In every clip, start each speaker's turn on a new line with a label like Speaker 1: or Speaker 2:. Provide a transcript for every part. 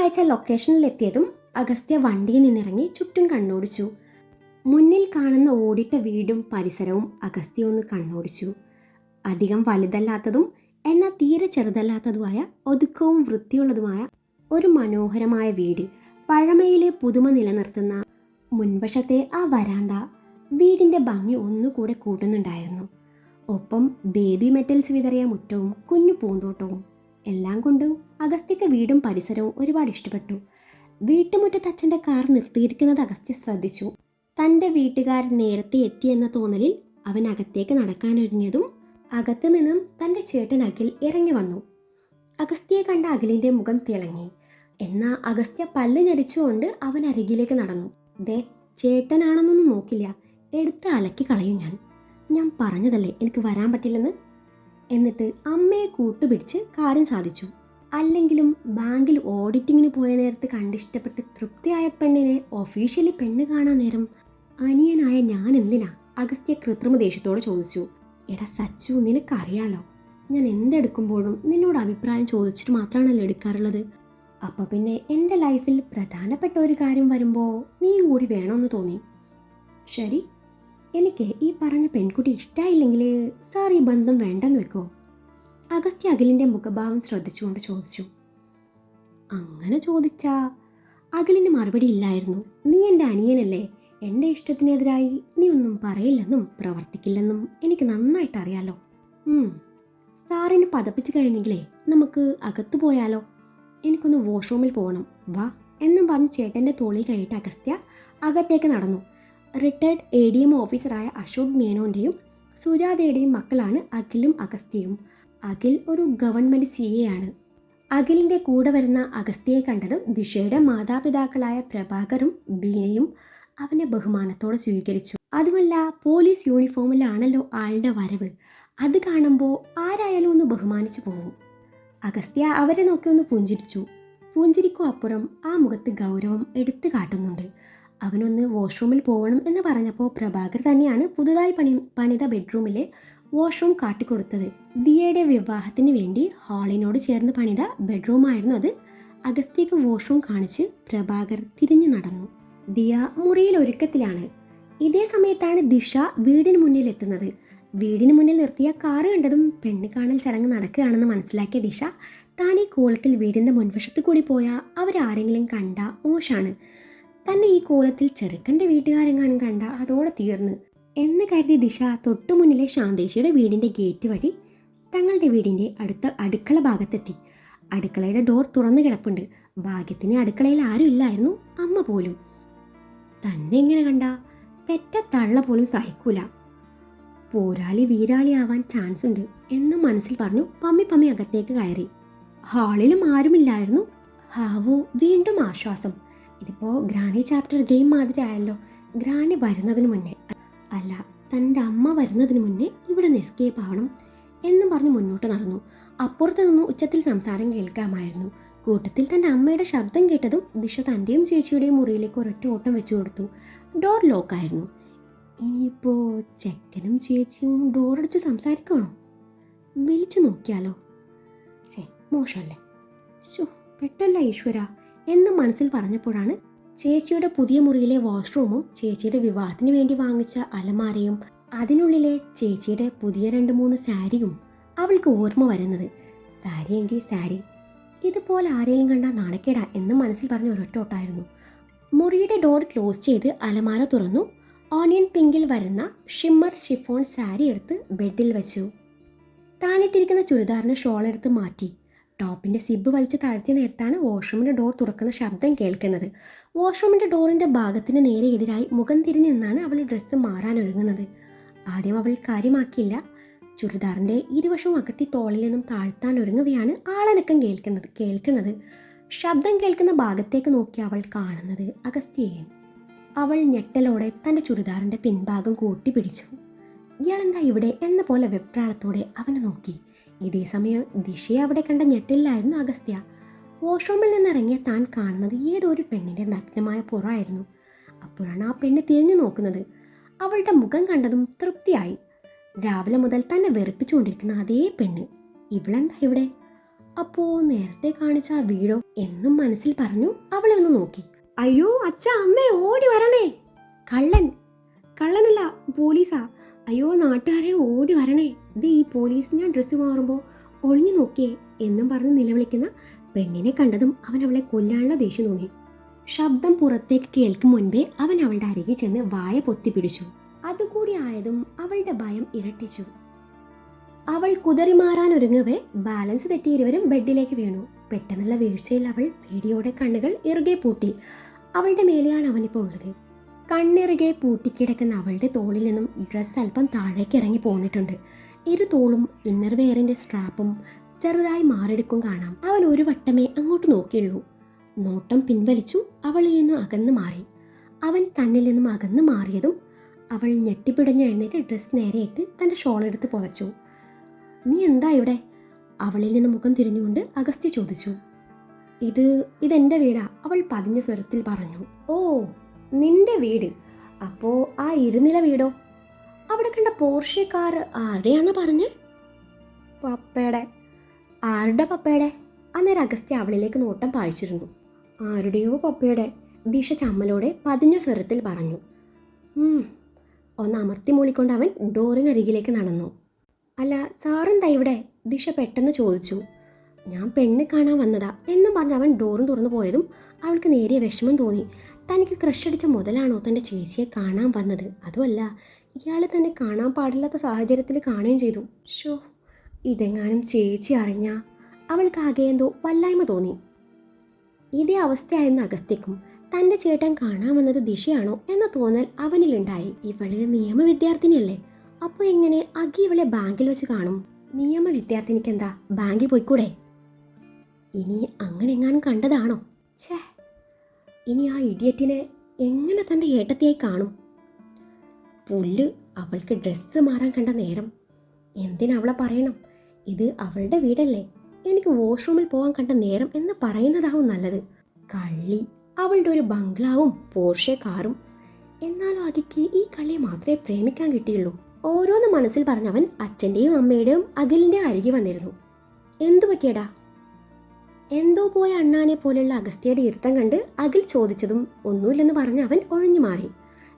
Speaker 1: അയച്ച ലൊക്കേഷനിലെത്തിയതും അഗസ്ത്യ വണ്ടിയിൽ നിന്നിറങ്ങി ചുറ്റും കണ്ണോടിച്ചു. മുന്നിൽ കാണുന്ന ഓടിട്ട വീടും പരിസരവും അഗസ്ത്യ ഒന്ന് കണ്ണോടിച്ചു. അധികം വലുതല്ലാത്തതും എന്നാൽ തീരെ ചെറുതല്ലാത്തതുമായ ഒതുക്കവും വൃത്തിയുള്ളതുമായ ഒരു മനോഹരമായ വീട്. പഴമയിലെ പുതുമ നിലനിർത്തുന്ന മുൻവശത്തെ ആ വരാന്ത വീടിൻ്റെ ഭംഗി ഒന്നുകൂടെ കൂട്ടുന്നുണ്ടായിരുന്നു. ഒപ്പം ബേബി മെറ്റൽസ് വിതറിയ മുറ്റവും കുഞ്ഞു പൂന്തോട്ടവും എല്ലാം കൊണ്ടും അഗസ്ത്യക്ക് വീടും പരിസരവും ഒരുപാട് ഇഷ്ടപ്പെട്ടു. വീട്ടുമുറ്റത്ത് അച്ഛൻ്റെ കാർ നിർത്തിയിരിക്കുന്നത് അഗസ്ത്യ ശ്രദ്ധിച്ചു. തൻ്റെ വീട്ടുകാർ നേരത്തെ എത്തിയെന്ന തോന്നലിൽ അവൻ അകത്തേക്ക് നടക്കാനൊരുങ്ങിയതും അകത്തു നിന്നും തൻ്റെ ചേട്ടൻ അഖിൽ ഇറങ്ങി വന്നു. അഗസ്ത്യയെ കണ്ട അഖിലിൻ്റെ മുഖം തിളങ്ങി. എന്നാൽ അഗസ്ത്യ പല്ല് ഞെരിച്ചുകൊണ്ട് അവൻ അരികിലേക്ക് നടന്നു. ദേ, ചേട്ടനാണെന്നൊന്നും നോക്കില്ല, എടുത്ത് അലക്കി കളയും ഞാൻ പറഞ്ഞതല്ലേ എനിക്ക് വരാൻ പറ്റില്ലെന്ന്. എന്നിട്ട് അമ്മയെ കൂട്ടുപിടിച്ച് കാര്യം സാധിച്ചു. അല്ലെങ്കിലും ബാങ്കിൽ ഓഡിറ്റിങ്ങിന് പോയ നേരത്ത് കണ്ടിഷ്ടപ്പെട്ട് തൃപ്തിയായ പെണ്ണിനെ ഒഫീഷ്യലി പെണ്ണ് കാണാൻ നേരം അനിയനായ ഞാൻ എന്തിനാ? അഗസ്ത്യ കൃത്രിമ ദേഷ്യത്തോടെ ചോദിച്ചു. എടാ സച്ചു, നിനക്കറിയാലോ ഞാൻ എന്തെടുക്കുമ്പോഴും നിന്നോട് അഭിപ്രായം ചോദിച്ചിട്ട് മാത്രമാണല്ലോ എടുക്കാറുള്ളത്. അപ്പോൾ പിന്നെ എൻ്റെ ലൈഫിൽ പ്രധാനപ്പെട്ട ഒരു കാര്യം വരുമ്പോൾ നീയും കൂടി വേണമെന്ന് തോന്നി. ശരി, എനിക്ക് ഈ പറഞ്ഞ പെൺകുട്ടി ഇഷ്ടമായില്ലെങ്കിൽ സാർ ഈ ബന്ധം വേണ്ടെന്ന് വെക്കോ? അഗസ്ത്യ അഖിലിൻ്റെ മുഖഭാവം ശ്രദ്ധിച്ചുകൊണ്ട് ചോദിച്ചു. അങ്ങനെ ചോദിച്ചാ അഖിലിന് മറുപടി ഇല്ലായിരുന്നു. നീ എൻ്റെ അനിയനല്ലേ, എൻ്റെ ഇഷ്ടത്തിനെതിരായി നീ ഒന്നും പറയില്ലെന്നും പ്രവർത്തിക്കില്ലെന്നും എനിക്ക് നന്നായിട്ട് അറിയാലോ. സാറിന് പതപ്പിച്ച് കഴിഞ്ഞെങ്കിലേ നമുക്ക് അകത്തു പോയാലോ? എനിക്കൊന്ന് വാഷ്റൂമിൽ പോകണം, വാ എന്നും പറഞ്ഞ് ചേട്ടൻ്റെ തോളിൽ കൈയിട്ട് അഗസ്ത്യ അകത്തേക്ക് നടന്നു. റിട്ടയർഡ് ADM ഓഫീസറായ അശോക് മേനോൻ്റെയും സുജാതയുടെയും മക്കളാണ് അഖിലും അഗസ്ത്യയും. അഖിൽ ഒരു ഗവൺമെൻറ് CA ആണ്. അഖിലിൻ്റെ കൂടെ വരുന്ന അഗസ്ത്യയെ കണ്ടതും ദിശയുടെ മാതാപിതാക്കളായ പ്രഭാകരും ബീനയും അവനെ ബഹുമാനത്തോടെ സ്വീകരിച്ചു. അതുമല്ല, പോലീസ് യൂണിഫോമിലാണല്ലോ ആളുടെ വരവ്. അത് കാണുമ്പോൾ ആരായാലും ഒന്ന് ബഹുമാനിച്ചു പോകും. അഗസ്ത്യ അവരെ നോക്കി ഒന്ന് പുഞ്ചിരിച്ചു. പുഞ്ചിരിക്കും അപ്പുറം ആ മുഖത്ത് ഗൗരവം എടുത്തു കാട്ടുന്നുണ്ട്. അവനൊന്ന് വാഷ്റൂമിൽ പോകണം എന്ന് പറഞ്ഞപ്പോൾ പ്രഭാകർ തന്നെയാണ് പുതുതായി പണിത ബെഡ്റൂമിലെ വാഷ്റൂം കാട്ടിക്കൊടുത്തത്. ദിയയുടെ വിവാഹത്തിന് വേണ്ടി ഹാളിനോട് ചേർന്ന് പണിത ബെഡ്റൂമായിരുന്നു അത്. അഗസ്ത്യക്ക് വാഷ്റൂം കാണിച്ച് പ്രഭാകർ തിരിഞ്ഞു നടന്നു. ദിയ മുറിയിൽ ഒരുക്കത്തിലാണ്. ഇതേ സമയത്താണ് ദിശ വീടിന് മുന്നിൽ എത്തുന്നത്. വീടിന് മുന്നിൽ നിർത്തിയ കാറ് കണ്ടതും പെണ്ണ് കാണൽ ചടങ്ങ് നടക്കുകയാണെന്ന് മനസ്സിലാക്കിയ ദിശ താൻ ഈ കോലത്തിൽ വീടിൻ്റെ മുൻവശത്ത് കൂടി പോയാൽ അവരാരെങ്കിലും കണ്ട മോശമാണ്. തന്നെ ഈ കോലത്തിൽ ചെറുക്കൻ്റെ വീട്ടുകാരെങ്ങാനും കണ്ട അതോടെ തീർന്ന് എന്ന് കരുതി ദിശ തൊട്ടുമുന്നിലെ ശാന്തേശിയുടെ വീടിൻ്റെ ഗേറ്റ് വഴി തങ്ങളുടെ വീടിൻ്റെ അടുക്കള ഭാഗത്തെത്തി. അടുക്കളയുടെ ഡോർ തുറന്നു കിടപ്പുണ്ട്. ഭാഗ്യത്തിന് അടുക്കളയിൽ ആരും ഇല്ലായിരുന്നു, അമ്മ പോലും. തന്നെ ഇങ്ങനെ കണ്ട പെറ്റ തള്ള പോലും സഹിക്കൂല. പോരാളി വീരാളി ആവാൻ ചാൻസ് ഉണ്ട് എന്ന് മനസ്സിൽ പറഞ്ഞു പമ്മി അകത്തേക്ക് കയറി. ഹാളിലും ആരുമില്ലായിരുന്നു. ഹാവു, വീണ്ടും ആശ്വാസം. ഇതിപ്പോൾ ഗ്രാനി ചാപ്റ്റർ ഗെയിം മാതിരി ആയല്ലോ. ഗ്രാനി വരുന്നതിന് മുന്നേ, അല്ല തൻ്റെ അമ്മ വരുന്നതിന് മുന്നേ ഇവിടെ നിന്ന് എസ്കേപ്പ് ആവണം എന്നും പറഞ്ഞ് മുന്നോട്ട് നടന്നു. അപ്പുറത്ത് നിന്ന് ഉച്ചത്തിൽ സംസാരം കേൾക്കാമായിരുന്നു. കൂട്ടത്തിൽ തൻ്റെ അമ്മയുടെ ശബ്ദം കേട്ടതും ദിശ തൻ്റെയും ചേച്ചിയുടെയും മുറിയിലേക്ക് ഒരൊറ്റ ഓട്ടം വെച്ചു കൊടുത്തു. ഡോർ ലോക്കായിരുന്നു. ഇനിയിപ്പോൾ ചെക്കനും ചേച്ചിയും ഡോറടിച്ച് സംസാരിക്കണോ? വിളിച്ചു നോക്കിയാലോ? മോശമല്ലേ? പെട്ടല്ല ഈശ്വര എന്ന് മനസ്സിൽ പറഞ്ഞപ്പോഴാണ് ചേച്ചിയുടെ പുതിയ മുറിയിലെ വാഷ്റൂമും ചേച്ചിയുടെ വിവാഹത്തിന് വേണ്ടി വാങ്ങിച്ച അലമാരയും അതിനുള്ളിലെ ചേച്ചിയുടെ പുതിയ 2-3 സാരിയും അവൾക്ക് ഓർമ്മ വരുന്നത്. സാരിയെങ്കിൽ സാരി, ഇതുപോലെ ആരെയും കണ്ടാൽ നാണക്കേടാ എന്ന് മനസ്സിൽ പറഞ്ഞ ഒരൊറ്റോട്ടായിരുന്നു. മുറിയുടെ ഡോർ ക്ലോസ് ചെയ്ത് അലമാര തുറന്നു. ഓണിയൻ പിങ്കിൽ വരുന്ന ഷിമ്മർ ഷിഫോൺ സാരി എടുത്ത് ബെഡിൽ വെച്ചു. താനിട്ടിരിക്കുന്ന ചുരിദാറിന് ഷോൾ എടുത്ത് മാറ്റി. ടോപ്പിൻ്റെ സിബ് വലിച്ച് താഴ്ത്തിയ നേരത്താണ് വാഷ്റൂമിൻ്റെ ഡോർ തുറക്കുന്ന ശബ്ദം കേൾക്കുന്നത്. വാഷ്റൂമിൻ്റെ ഡോറിൻ്റെ ഭാഗത്തിന് നേരെ എതിരായി മുഖം തിരിഞ്ഞു നിന്നാണ് അവൾ ഡ്രസ്സ് മാറാനൊരുങ്ങുന്നത്. ആദ്യം അവൾ കാര്യമാക്കിയില്ല. ചുരിദാറിൻ്റെ ഇരുവശവും അകത്തി തോളിൽ നിന്നും താഴ്ത്താൻ ഒരുങ്ങുകയാണ് ആളനക്കം കേൾക്കുന്നത്. ശബ്ദം കേൾക്കുന്ന ഭാഗത്തേക്ക് നോക്കി അവൾ കാണുന്നത് അഗസ്ത്യയെ. അവൾ ഞെട്ടലോടെ തൻ്റെ ചുരിദാറിൻ്റെ പിൻഭാഗം കൂട്ടിപ്പിടിച്ചു. ഇയാളെന്താ ഇവിടെ എന്ന പോലെ വെപ്രാളത്തോടെ അവനെ നോക്കി. ഇതേ സമയം ദിശയെ അവിടെ കണ്ട ഞെട്ടിലായിരുന്നു അഗസ്ത്യ. വാഷ്റൂമിൽ നിന്നിറങ്ങിയ താൻ കാണുന്നത് ഏതൊരു പെണ്ണിൻ്റെ നഗ്നമായ പുറമായിരുന്നു. അപ്പോഴാണ് ആ പെണ്ണ് തിരിഞ്ഞു നോക്കുന്നത്. അവളുടെ മുഖം കണ്ടതും തൃപ്തിയായി. രാവിലെ മുതൽ തന്നെ വെറുപ്പിച്ചുകൊണ്ടിരിക്കുന്ന അതേ പെണ്ണ്. ഇവളെന്താ ഇവിടെ? അപ്പോ നേരത്തെ കാണിച്ച ആ വീടോ എന്നും മനസ്സിൽ പറഞ്ഞു അവളെ ഒന്ന് നോക്കി. അയ്യോ അച്ഛ, അമ്മേ, ഓടി വരണേ! കള്ളൻ! കള്ളനല്ല, പോലീസാ! അയ്യോ നാട്ടുകാരെ, ഓടി വരണേ! ഇത് ഈ പോലീസ് ഞാൻ ഡ്രസ്സ് മാറുമ്പോൾ ഒളിഞ്ഞു നോക്കിയേ എന്നും പറഞ്ഞ് നിലവിളിക്കുന്ന പെണ്ണിനെ കണ്ടതും അവൻ അവളെ കൊല്ലാനുള്ള ദേഷ്യം തോന്നി. ശബ്ദം പുറത്തേക്ക് കേൾക്കും മുൻപേ അവൻ അവളുടെ അരികെ ചെന്ന് വായ പൊത്തിപ്പിടിച്ചു. അതുകൂടി ആയതും അവളുടെ ഭയം ഇരട്ടിച്ചു. അവൾ കുതറിമാറാൻ ഒരുങ്ങവേ ബാലൻസ് തെറ്റി ഇരുവരും ബെഡിലേക്ക് വീണു. പെട്ടെന്നുള്ള വീഴ്ചയിൽ അവൾ പേടിയോടെ കണ്ണുകൾ ഇറുകെ പൂട്ടി. അവളുടെ മേലെയാണ് അവനിപ്പോൾ ഉള്ളത്. കണ്ണിറുകെ പൂട്ടിക്കിടക്കുന്ന അവളുടെ തോളിൽ നിന്നും ഡ്രസ്സ് അല്പം താഴേക്ക് ഇറങ്ങി പോന്നിട്ടുണ്ട്. ഇരു തോളും ഇന്നർ വെയറിന്റെ സ്ട്രാപ്പും ചെറുതായി മാറെടുക്കും കാണാം. അവൻ ഒരു വട്ടമേ അങ്ങോട്ട് നോക്കിയുള്ളൂ. നോട്ടം പിൻവലിച്ചു അവളിൽ നിന്ന് അകന്നു മാറി. അവൻ തന്നിൽ നിന്നും അകന്നു മാറിയതും അവൾ ഞെട്ടിപ്പിടഞ്ഞ് എഴുന്നേറ്റ് ഡ്രസ്സ് നേരെയിട്ട് തൻ്റെ ഷോളെടുത്ത് പുതച്ചു. നീ എന്താ ഇവിടെ? അവളിൽ നിന്ന് മുഖം തിരിഞ്ഞുകൊണ്ട് അഗസ്ത്യ ചോദിച്ചു. ഇതെൻ്റെ വീടാ, അവൾ പതിഞ്ഞ സ്വരത്തിൽ പറഞ്ഞു. ഓ, നിന്റെ വീട്. അപ്പോ ആ ഇരുനില വീടോ? അവിടെ കണ്ട പോർഷെ കാർ ആരുടെയാണെന്ന് പറഞ്ഞ്? പപ്പയുടെ. ആരുടെ പപ്പയുടെ? അന്നേരം അഗസ്ത്യ അവളിലേക്ക് നോട്ടം പായിച്ചിരുന്നു. ആരുടെയോ പപ്പയുടെ, ദിശ ചമ്മലോടെ പതിഞ്ഞ സ്വരത്തിൽ പറഞ്ഞു. ഒന്ന് അമർത്തി മൂളിക്കൊണ്ട് അവൻ ഡോറിനരികിലേക്ക് നടന്നു. അല്ല, സാറെന്താ ഇവിടെ? ദിശ പെട്ടെന്ന് ചോദിച്ചു. ഞാൻ പെണ്ണ് കാണാൻ വന്നതാ എന്നും പറഞ്ഞ് അവൻ ഡോറും തുറന്നു പോയതും അവൾക്ക് നേരിയ വിഷമം തോന്നി. തനിക്ക് ക്രഷടിച്ച മുതലാണോ തൻ്റെ ചേച്ചിയെ കാണാൻ വന്നത്? അതുമല്ല, ഇയാൾ തന്നെ കാണാൻ പാടില്ലാത്ത സാഹചര്യത്തിൽ കാണുകയും ചെയ്തു. ഷോ, ഇതെങ്ങാനും ചേച്ചി അറിഞ്ഞാ? അവൾക്കാകെ എന്തോ വല്ലായ്മ തോന്നി. ഇതേ അവസ്ഥയായിരുന്നു അഗസ്ത്യക്കും. തൻ്റെ ചേട്ടൻ കാണാൻ വന്നത് ദിശയാണോ എന്ന തോന്നൽ അവനിലുണ്ടായി. ഇവള് നിയമ വിദ്യാർത്ഥിനിയല്ലേ, അപ്പോൾ എങ്ങനെ അഗി ഇവളെ ബാങ്കിൽ വെച്ച് കാണും? നിയമ വിദ്യാർത്ഥിനിക്ക് എന്താ ബാങ്കിൽ പോയിക്കൂടെ? ഇനി അങ്ങനെ എങ്ങാനും കണ്ടതാണോ? ഛേ, ഇനി ആ ഇഡിയറ്റിനെ എങ്ങനെ തൻ്റെ ഏട്ടത്തിയായി കാണും? പുല്ല്, അവൾക്ക് ഡ്രസ്സ് മാറാൻ കണ്ട നേരം. എന്തിനവളെ പറയണം? ഇത് അവളുടെ വീടല്ലേ, എനിക്ക് വാഷ്റൂമിൽ പോകാൻ കണ്ട നേരം എന്ന് പറയുന്നതാവും നല്ലത്. കള്ളി, അവളുടെ ഒരു ബംഗ്ലാവും പോർഷെ കാറും. എന്നാലും അതിക്ക് ഈ കള്ളിയെ മാത്രമേ പ്രേമിക്കാൻ കിട്ടിയുള്ളൂ. ഓരോന്ന് മനസ്സിൽ പറഞ്ഞവൻ അച്ഛൻ്റെയും അമ്മയുടെയും അഖിലിൻ്റെ അരികെ വന്നിരുന്നു. എന്തു പറ്റിയടാ? എന്തോ പോയ അണ്ണാനെ പോലെയുള്ള അഗസ്ത്യയുടെ ഇരുത്തം കണ്ട് അഖിൽ ചോദിച്ചതും ഒന്നുമില്ലെന്ന് പറഞ്ഞ് അവൻ ഒഴിഞ്ഞു മാറി.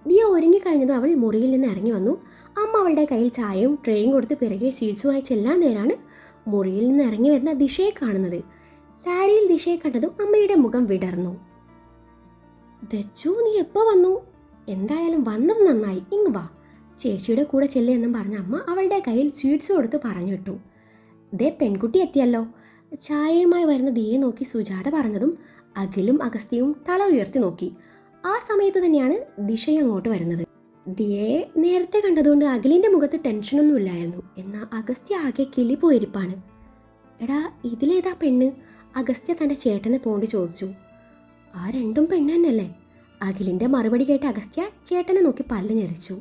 Speaker 1: ദിയ ഒരുങ്ങിക്കഴിഞ്ഞതും അവൾ മുറിയിൽ നിന്ന് ഇറങ്ങി വന്നു. അമ്മ അവളുടെ കയ്യിൽ ചായയും ട്രേയും കൊടുത്ത് പിറകെ സ്വീറ്റ്സുമായി ചെല്ലാൻ നേരാണ് മുറിയിൽ നിന്ന് ഇറങ്ങി വരുന്ന ദിശയെ കാണുന്നത്. സാരിയിൽ ദിശയെ കണ്ടതും അമ്മയുടെ മുഖം വിടർന്നു. ദച്ചു, നീ എപ്പോൾ വന്നു? എന്തായാലും വന്നത് നന്നായി, ഇങ്ങ് വാ, ചേച്ചിയുടെ കൂടെ ചെല്ലേ എന്നും പറഞ്ഞ അമ്മ അവളുടെ കയ്യിൽ സ്വീറ്റ്സ് കൊടുത്ത് പറഞ്ഞു വിട്ടു. ദേ, പെൺകുട്ടി എത്തിയല്ലോ. ചായയുമായി വരുന്ന ദിയെ നോക്കി സുജാത പറഞ്ഞതും അഖിലും അഗസ്ത്യവും തല ഉയർത്തി നോക്കി. ആ സമയത്ത് തന്നെയാണ് ദിശയും അങ്ങോട്ട് വരുന്നത്. ദിയയെ നേരത്തെ കണ്ടതുകൊണ്ട് അഖിലിന്റെ മുഖത്ത് ടെൻഷനൊന്നും ഇല്ലായിരുന്നു. എന്നാൽ അഗസ്ത്യ ആകെ കിളിപ്പോയിരിപ്പാണ്. എടാ, ഇതിലേതാ പെണ്ണ്? അഗസ്ത്യ തൻ്റെ ചേട്ടനെ തോണ്ടി ചോദിച്ചു. ആ രണ്ടും പെണ്ണ് തന്നെയല്ലേ? അഖിലിന്റെ മറുപടി കേട്ട് അഗസ്ത്യ ചേട്ടനെ നോക്കി പല്ല് ഞെരിച്ചു.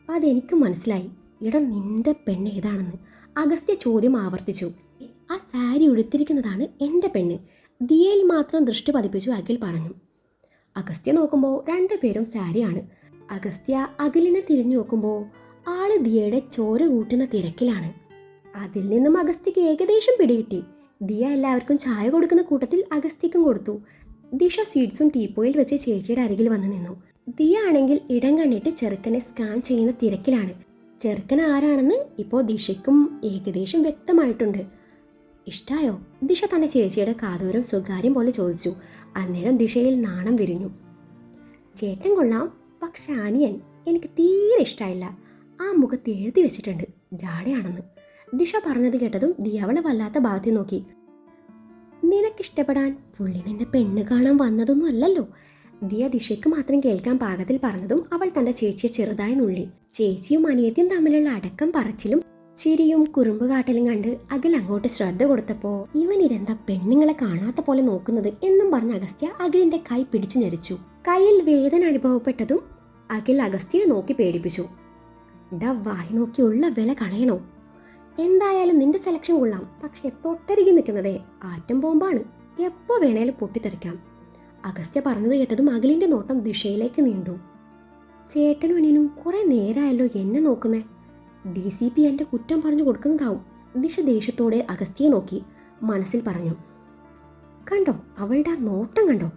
Speaker 1: അതെനിക്ക് മനസ്സിലായി. എടാ, നിന്റെ പെണ്ണ് ഏതാണെന്ന് അഗസ്ത്യ ചോദ്യം ആവർത്തിച്ചു. ആ സാരി ഉടുത്തിരിക്കുന്നതാണ് എൻ്റെ പെണ്ണ്. ദിയയിൽ മാത്രം ദൃഷ്ടി പതിപ്പിച്ചു അഖിൽ പറഞ്ഞു. അഗസ്ത്യ നോക്കുമ്പോൾ രണ്ടുപേരും സാരിയാണ്. അഗസ്ത്യ അഖിലിനെ തിരിഞ്ഞു നോക്കുമ്പോൾ ആള് ദിയയുടെ ചോര കൂട്ടുന്ന തിരക്കിലാണ്. അതിൽ നിന്നും അഗസ്ത്യക്ക് ഏകദേശം പിടികിട്ടി. ദിയ എല്ലാവർക്കും ചായ കൊടുക്കുന്ന കൂട്ടത്തിൽ അഗസ്ത്യക്കും കൊടുത്തു. ദിശ സ്വീറ്റ്സും ടീപ്പോയിൽ വെച്ച് ചേച്ചിയുടെ അരികിൽ വന്ന് നിന്നു. ദിയ ആണെങ്കിൽ ഇടം കണ്ടിട്ട് ചെറുക്കനെ സ്കാൻ ചെയ്യുന്ന തിരക്കിലാണ്. ചെറുക്കൻ ആരാണെന്ന് ഇപ്പോൾ ദിശയ്ക്കും ഏകദേശം വ്യക്തമായിട്ടുണ്ട്. ഇഷ്ടായോ? ദിശ തൻ്റെ ചേച്ചിയുടെ കാതോരം സ്വകാര്യം പോലെ ചോദിച്ചു. അന്നേരം ദിശയിൽ നാണം വിരിഞ്ഞു. ചേട്ടൻ കൊള്ളാം, പക്ഷെ അനിയൻ എനിക്ക് തീരെ ഇഷ്ടമായില്ല. ആ മുഖത്ത് എഴുതി വെച്ചിട്ടുണ്ട് ജാടയാണെന്ന്. ദിശ പറഞ്ഞത് കേട്ടതും ദിയ അവളെ വല്ലാത്ത ഭാഗത്ത് നോക്കി. നിനക്കിഷ്ടപ്പെടാൻ പുള്ളി നിന്റെ പെണ്ണ് കാണാൻ വന്നതൊന്നും അല്ലല്ലോ. ദിയ ദിശയ്ക്ക് മാത്രം കേൾക്കാൻ പാകത്തിൽ പറഞ്ഞതും അവൾ തൻ്റെ ചേച്ചിയെ ചെറുതായി നുള്ളി. ചേച്ചിയും അനിയത്തിയും തമ്മിലുള്ള അടക്കം പറച്ചിലും ചിരിയും കുറുമ്പ് കാട്ടലും കണ്ട് അഖിൽ അങ്ങോട്ട് ശ്രദ്ധ കൊടുത്തപ്പോൾ ഇവൻ ഇതെന്താ പെണ്ണുങ്ങളെ കാണാത്ത പോലെ നോക്കുന്നത് എന്നും പറഞ്ഞ അഗസ്ത്യ അഖിലിന്റെ കൈ പിടിച്ചു ഞെരിച്ചു. കയ്യിൽ വേദന അനുഭവപ്പെട്ടതും അഖിൽ അഗസ്ത്യയെ നോക്കി പേടിപ്പിച്ചു. ഡാ, വായി നോക്കി ഉള്ള വില കളയണോ? എന്തായാലും നിന്റെ സെലക്ഷൻ കൊള്ളാം, പക്ഷെ തൊട്ടരികി നിൽക്കുന്നതേ ആറ്റം ബോംബാണ്, എപ്പോൾ വേണേലും പൊട്ടിത്തെറിക്കാം. അഗസ്ത്യ പറഞ്ഞത് കേട്ടതും അഖിലിന്റെ നോട്ടം ദിശയിലേക്ക് നീണ്ടു. ചേട്ടനും അനിയനും കുറെ നേരമായല്ലോ എന്നെ നോക്കുന്നേ. DCP എൻ്റെ കുറ്റം പറഞ്ഞു കൊടുക്കുന്നതാവും. ദിശ ദേഷ്യത്തോടെ അഗസ്ത്യയെ നോക്കി മനസ്സിൽ പറഞ്ഞു. കണ്ടോ, അവളുടെ ആ നോട്ടം കണ്ടോ?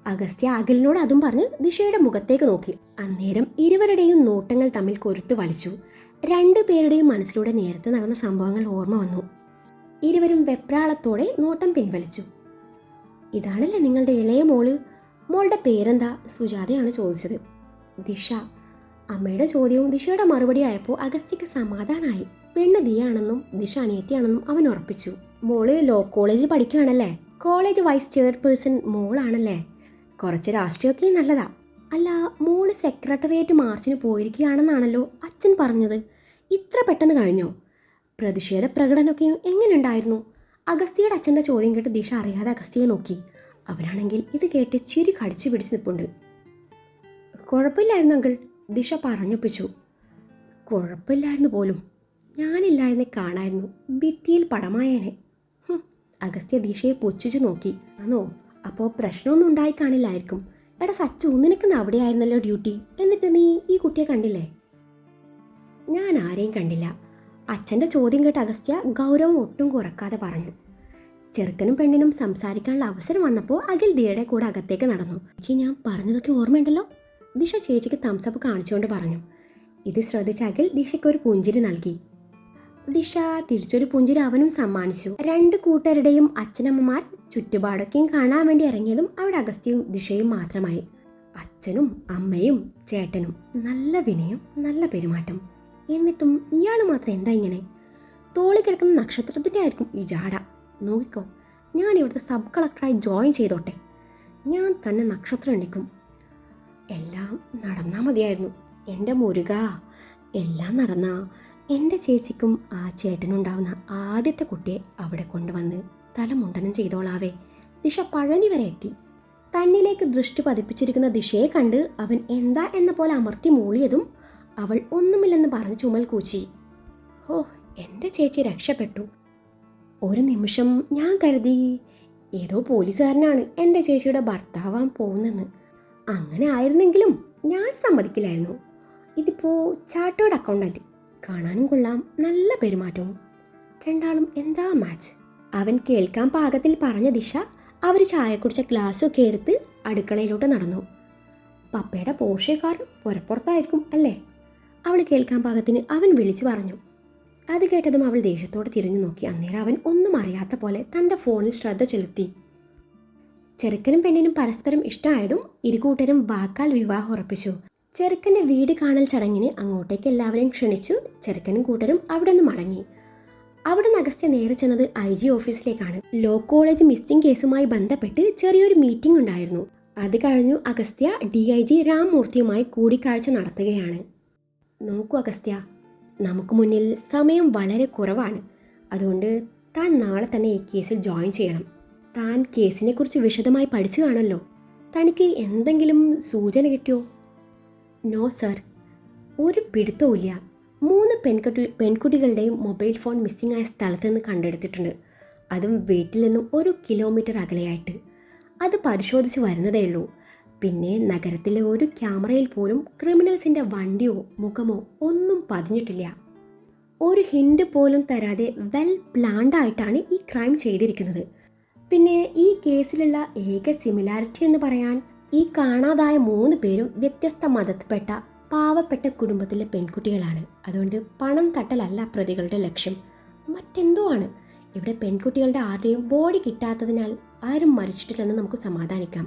Speaker 1: അഗസ്ത്യ അഖിലിനോട് അതും പറഞ്ഞ് ദിശയുടെ മുഖത്തേക്ക് നോക്കി. അന്നേരം ഇരുവരുടെയും നോട്ടങ്ങൾ തമ്മിൽ കൊരുത്തു വലിച്ചു. രണ്ടുപേരുടെയും മനസ്സിലൂടെ നേരത്തെ നടന്ന സംഭവങ്ങൾ ഓർമ്മ വന്നു. ഇരുവരും വെപ്രാളത്തോടെ നോട്ടം പിൻവലിച്ചു. ഇതാണല്ലേ നിങ്ങളുടെ ഇളയ മോള്? മോളുടെ പേരെന്താ? സുജാതയാണ് ചോദിച്ചത്. ദിശ. അമ്മയുടെ ചോദ്യവും ദിശയുടെ മറുപടി ആയപ്പോൾ അഗസ്ത്യക്ക് സമാധാനമായി. പെണ്ണ് ദിയാണെന്നും ദിശ അനിയത്തിയാണെന്നും അവൻ ഉറപ്പിച്ചു. മോള് ലോ കോളേജിൽ പഠിക്കുകയാണല്ലേ? കോളേജ് വൈസ് ചെയർപേഴ്സൺ മോളാണല്ലേ? കുറച്ച് രാഷ്ട്രീയമൊക്കെ നല്ലതാ. അല്ല, മോള് സെക്രട്ടേറിയറ്റ് മാർച്ചിന് പോയിരിക്കുകയാണെന്നാണല്ലോ അച്ഛൻ പറഞ്ഞത്. ഇത്ര പെട്ടെന്ന് കഴിഞ്ഞോ? പ്രതിഷേധ പ്രകടനമൊക്കെ എങ്ങനെയുണ്ടായിരുന്നു? അഗസ്ത്യയുടെ അച്ഛൻ്റെ ചോദ്യം കേട്ട് ദിശ അറിയാതെ അഗസ്ത്യയെ നോക്കി. അവനാണെങ്കിൽ ഇത് കേട്ട് ചിരി കടിച്ചു പിടിച്ച് നിൽപ്പുണ്ട്. കുഴപ്പമില്ലായിരുന്നു അങ്കിൾ, ദിശ പറഞ്ഞൊപ്പിച്ചു. കുഴപ്പമില്ലായിരുന്നു പോലും. ഞാനില്ലായിരുന്നെ കാണായിരുന്നു, ഭിത്തിയിൽ പടമായേനെ. അഗസ്ത്യ ദിശയെ പുച്ഛിച്ചു നോക്കി. ആണോ? അപ്പോൾ പ്രശ്നമൊന്നും ഉണ്ടായി കാണില്ലായിരിക്കും. എടാ സച്ചു, നിനക്ക് അവിടെയായിരുന്നല്ലോ ഡ്യൂട്ടി, എന്നിട്ട് നീ ഈ കുട്ടിയെ കണ്ടില്ലേ? ഞാൻ ആരെയും കണ്ടില്ല. അച്ഛൻ്റെ ചോദ്യം കേട്ട് അഗസ്ത്യ ഗൗരവം ഒട്ടും കുറക്കാതെ പറഞ്ഞു. ചെറുക്കനും പെണ്ണിനും സംസാരിക്കാനുള്ള അവസരം വന്നപ്പോൾ അഖിൽ ദിയയുടെ കൂടെ അകത്തേക്ക് നടന്നു. ചേച്ചി, ഞാൻ പറഞ്ഞതൊക്കെ ഓർമ്മയുണ്ടല്ലോ? ദിശ ചേച്ചിക്ക് തംസപ്പ് കാണിച്ചുകൊണ്ട് പറഞ്ഞു. ഇത് ശ്രദ്ധിച്ച അഖിൽ ദിശയ്ക്ക് ഒരു പുഞ്ചിരി നൽകി. ദിശ തിരിച്ചൊരു പുഞ്ചിരി അവനും സമ്മാനിച്ചു. രണ്ടു കൂട്ടരുടെയും അച്ഛനമ്മമാർ ചുറ്റുപാടൊക്കെയും കാണാൻ വേണ്ടി ഇറങ്ങിയതും അവിടെ അഗസ്ത്യവും ദിശയും മാത്രമായി. അച്ഛനും അമ്മയും ചേട്ടനും നല്ല വിനയം, നല്ല പെരുമാറ്റം. എന്നിട്ടും ഇയാൾ മാത്രം എന്താ ഇങ്ങനെ? തോളി കിടക്കുന്ന നക്ഷത്രത്തിൻ്റെ ആയിരിക്കും ഈ ജാട. നോക്കിക്കോ, ഞാൻ ഇവിടുത്തെ സബ് കളക്ടറായി ജോയിൻ ചെയ്തോട്ടെ. ഞാൻ തന്നെ നക്ഷത്രം എണ്ണിക്കും. എല്ലാം നടന്നാൽ മതിയായിരുന്നു. എൻ്റെ മുരുക, എല്ലാം നടന്നാ എൻ്റെ ചേച്ചിക്കും ആ ചേട്ടനുണ്ടാവുന്ന ആദ്യത്തെ കുട്ടിയെ അവിടെ കൊണ്ടുവന്ന് തലമുണ്ടനം ചെയ്തോളാവേ. ദിശ പഴനി വരെ എത്തി. തന്നിലേക്ക് ദൃഷ്ടി പതിപ്പിച്ചിരിക്കുന്ന ദിശയെ കണ്ട് അവൻ എന്താ എന്ന പോലെ അമർത്തി മൂളിയതും അവൾ ഒന്നുമില്ലെന്ന് പറഞ്ഞ് ചുമൽ കൂച്ചി. ഓ, എൻ്റെ ചേച്ചി രക്ഷപ്പെട്ടു. ഒരു നിമിഷം ഞാൻ കരുതി ഏതോ പോലീസുകാരനാണ് എൻ്റെ ചേച്ചിയുടെ ഭർത്താവാൻ പോകുന്നെന്ന്. അങ്ങനെ ആയിരുന്നെങ്കിലും ഞാൻ സമ്മതിക്കില്ലായിരുന്നു. ഇതിപ്പോൾ ചാർട്ടേഡ് അക്കൗണ്ടന്റ്, കാണാനും കൊള്ളാം, നല്ല പെരുമാറ്റവും. രണ്ടാളും എന്താ മാച്ച്. അവൻ കേൾക്കാൻ പാകത്തിൽ പറഞ്ഞ ദിശ അവർ ചായ കുടിച്ച ഗ്ലാസ്സൊക്കെ എടുത്ത് അടുക്കളയിലോട്ട് നടന്നു. പപ്പയുടെ പോർഷെ കാർ പുറത്തായിരിക്കും അല്ലേ? അവൾ കേൾക്കാൻ പാകത്തിന് അവൻ വിളിച്ചു പറഞ്ഞു. അത് കേട്ടതും അവൾ ദേഷ്യത്തോടെ തിരിഞ്ഞു നോക്കി. അന്നേരം അവൻ ഒന്നും അറിയാത്ത പോലെ തൻ്റെ ഫോണിൽ ശ്രദ്ധ ചെലുത്തി. ചെറുക്കനും പെണ്ണിനും പരസ്പരം ഇഷ്ടമായതും ഇരുകൂട്ടരും വാക്കാൽ വിവാഹം ഉറപ്പിച്ചു. ചെറുക്കൻ്റെ വീട് കാണൽ ചടങ്ങിന് അങ്ങോട്ടേക്ക് എല്ലാവരെയും ക്ഷണിച്ചു. ചെറുക്കനും കൂട്ടരും അവിടെ നിന്ന് മടങ്ങി. അവിടെ നിന്ന് അഗസ്ത്യ നേരെ ചെന്നത് IG ഓഫീസിലേക്കാണ്. ലോ കോളേജ് മിസ്സിംഗ് കേസുമായി ബന്ധപ്പെട്ട് ചെറിയൊരു മീറ്റിംഗ് ഉണ്ടായിരുന്നു. അത് കഴിഞ്ഞു അഗസ്ത്യ DIG രാമമൂർത്തിയുമായി കൂടിക്കാഴ്ച നടത്തുകയാണ്. നോക്കൂ അഗസ്ത്യ, നമുക്ക് മുന്നിൽ സമയം വളരെ കുറവാണ്. അതുകൊണ്ട് താൻ നാളെ തന്നെ ഈ കേസിൽ ജോയിൻ ചെയ്യണം. താൻ കേസിനെ കുറിച്ച് വിശദമായി പഠിച്ചു കാണല്ലോ. തനിക്ക് എന്തെങ്കിലും സൂചന കിട്ടിയോ? നോ സർ, ഒരു പിടുത്തവുമില്ല. 3 പെൺകുട്ടികളുടെയും മൊബൈൽ ഫോൺ മിസ്സിംഗ് ആയ സ്ഥലത്ത് നിന്ന് കണ്ടെടുത്തിട്ടുണ്ട്. അതും വീട്ടിൽ നിന്നും 1 കിലോമീറ്റർ അകലെയായിട്ട്. അത് പരിശോധിച്ച് വരുന്നതേ ഉള്ളൂ. പിന്നെ നഗരത്തിലെ ഒരു ക്യാമറയിൽ പോലും ക്രിമിനൽസിൻ്റെ വണ്ടിയോ മുഖമോ ഒന്നും പതിഞ്ഞിട്ടില്ല. ഒരു ഹിൻഡ് പോലും തരാതെ വെൽ പ്ലാൻഡ് ആയിട്ടാണ് ഈ ക്രൈം ചെയ്തിരിക്കുന്നത്. പിന്നെ ഈ കേസിലുള്ള ഏക സിമിലാരിറ്റി എന്ന് പറയാൻ, ഈ കാണാതായ 3 പേരും വ്യത്യസ്ത മതത്തിൽപ്പെട്ട പാവപ്പെട്ട കുടുംബത്തിലെ പെൺകുട്ടികളാണ്. അതുകൊണ്ട് പണം തട്ടലല്ല പ്രതികളുടെ ലക്ഷ്യം, മറ്റെന്തോ ആണ്. ഇവിടെ പെൺകുട്ടികളുടെ ആരുടെയും ബോഡി കിട്ടാത്തതിനാൽ ആരും മരിച്ചിട്ടില്ലെന്ന് നമുക്ക് സമാധാനിക്കാം.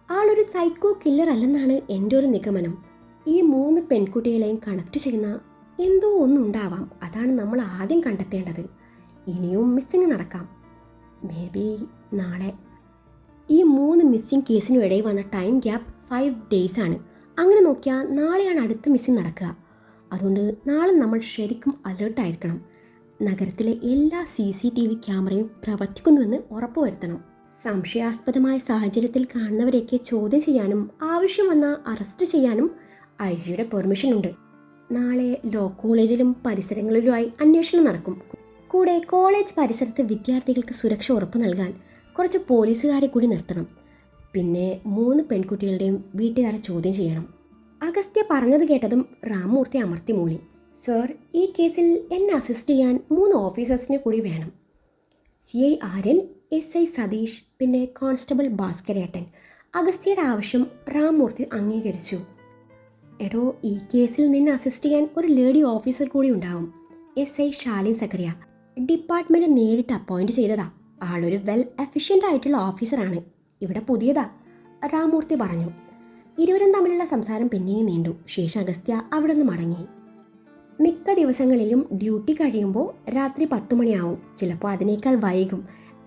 Speaker 1: ആളൊരു സൈക്കോ കില്ലർ അല്ലെന്നാണ് എൻ്റെ ഒരു നിഗമനം. ഈ 3 പെൺകുട്ടികളെയും കണക്ട് ചെയ്യുന്ന എന്തോ ഒന്നുണ്ടാവാം. അതാണ് നമ്മൾ ആദ്യം കണ്ടെത്തേണ്ടത്. ഇനിയും മിസ്സിങ് നടക്കാം. മേ ബി നാളെ. ഈ 3 മിസ്സിംഗ് കേസിനും ഇടയിൽ വന്ന ടൈം ഗ്യാപ്പ് 5 days ആണ്. അങ്ങനെ നോക്കിയാൽ നാളെയാണ് അടുത്ത മിസ്സിംഗ് നടക്കുക. അതുകൊണ്ട് നാളെ നമ്മൾ ശരിക്കും അലേർട്ടായിരിക്കണം. നഗരത്തിലെ എല്ലാ CCTV ക്യാമറയും പ്രവർത്തിക്കുന്നുവെന്ന് ഉറപ്പുവരുത്തണം. സംശയാസ്പദമായ സാഹചര്യത്തിൽ കാണുന്നവരെയൊക്കെ ചോദ്യം ചെയ്യാനും ആവശ്യം വന്നാൽ അറസ്റ്റ് ചെയ്യാനും IG-യുടെ പെർമിഷൻ ഉണ്ട്. നാളെ ലോ കോളേജിലും പരിസരങ്ങളിലുമായി അന്വേഷണം നടക്കും. കൂടെ കോളേജ് പരിസരത്ത് വിദ്യാർത്ഥികൾക്ക് സുരക്ഷ ഉറപ്പു നൽകാൻ കുറച്ച് പോലീസുകാരെ കൂടി നിർത്തണം. പിന്നെ 3 പെൺകുട്ടികളുടെയും വീട്ടുകാരെ ചോദ്യം ചെയ്യണം. അഗസ്ത്യ പറഞ്ഞത് കേട്ടതും രാമമൂർത്തി അമർത്തി മൂളി. സർ, ഈ കേസിൽ എന്നെ അസിസ്റ്റ് ചെയ്യാൻ 3 ഓഫീസേഴ്സിനെ കൂടി വേണം. CI ആര്യൻ, SI സതീഷ്, പിന്നെ കോൺസ്റ്റബിൾ ഭാസ്കരേട്ടൻ. അഗസ്ത്യയുടെ ആവശ്യം റാംമൂർത്തി അംഗീകരിച്ചു. എടോ, ഈ കേസിൽ നിന്നെ അസിസ്റ്റ് ചെയ്യാൻ ഒരു ലേഡി ഓഫീസർ കൂടി ഉണ്ടാവും. SI ഷാലിൻ സക്കറിയ. ഡിപ്പാർട്ട്മെൻറ്റ് നേരിട്ട് അപ്പോയിൻറ്റ് ചെയ്തതാ. ആളൊരു വെൽ എഫിഷ്യൻ്റ് ആയിട്ടുള്ള ഓഫീസറാണ്. ഇവിടെ പുതിയതാ, റാംമൂർത്തി പറഞ്ഞു. ഇരുവരും തമ്മിലുള്ള സംസാരം പിന്നെയും നീണ്ടു. ശേഷം അഗസ്ത്യ അവിടെ നിന്ന് മടങ്ങി. മിക്ക ദിവസങ്ങളിലും ഡ്യൂട്ടി കഴിയുമ്പോൾ രാത്രി 10 മണിയാവും. ചിലപ്പോൾ അതിനേക്കാൾ വൈകും.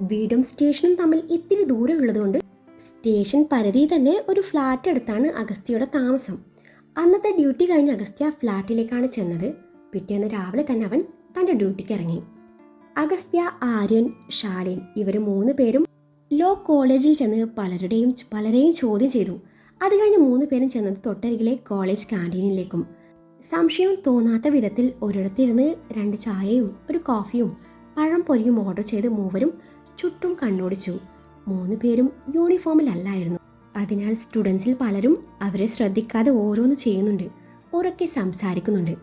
Speaker 1: വീടും സ്റ്റേഷനും തമ്മിൽ ഇത്തിരി ദൂരമുള്ളതുകൊണ്ട് സ്റ്റേഷൻ പരിധി തന്നെ ഒരു ഫ്ലാറ്റ് എടുത്താണ് അഗസ്ത്യയുടെ താമസം. അന്നത്തെ ഡ്യൂട്ടി കഴിഞ്ഞ് അഗസ്ത്യ ഫ്ലാറ്റിലേക്കാണ് ചെന്നത്. പിറ്റേന്ന് രാവിലെ തന്നെ അവൻ തൻ്റെ ഡ്യൂട്ടിക്ക് ഇറങ്ങി. അഗസ്ത്യ, ആര്യൻ, ഷാലിൻ ഇവർ 3 പേരും ലോ കോളേജിൽ ചെന്ന് പലരെയും ചോദ്യം ചെയ്തു. അത് കഴിഞ്ഞ് 3 പേരും ചെന്നത് തൊട്ടരികിലെ കോളേജ് ക്യാൻറ്റീനിലേക്കും. സംശയം തോന്നാത്ത വിധത്തിൽ ഒരിടത്തിരുന്ന് 2 ചായയും ഒരു കോഫിയും പഴം പൊരിയും ഓർഡർ ചെയ്ത് മൂവരും ചുറ്റും കണ്ണോടിച്ചു. 3 പേരും യൂണിഫോമിലല്ലായിരുന്നു. അതിനാൽ സ്റ്റുഡൻസിൽ പലരും അവരെ ശ്രദ്ധിക്കാതെ ഓരോന്ന് ചെയ്യുന്നുണ്ട്, ഉറക്കെ സംസാരിക്കുന്നുണ്ട്.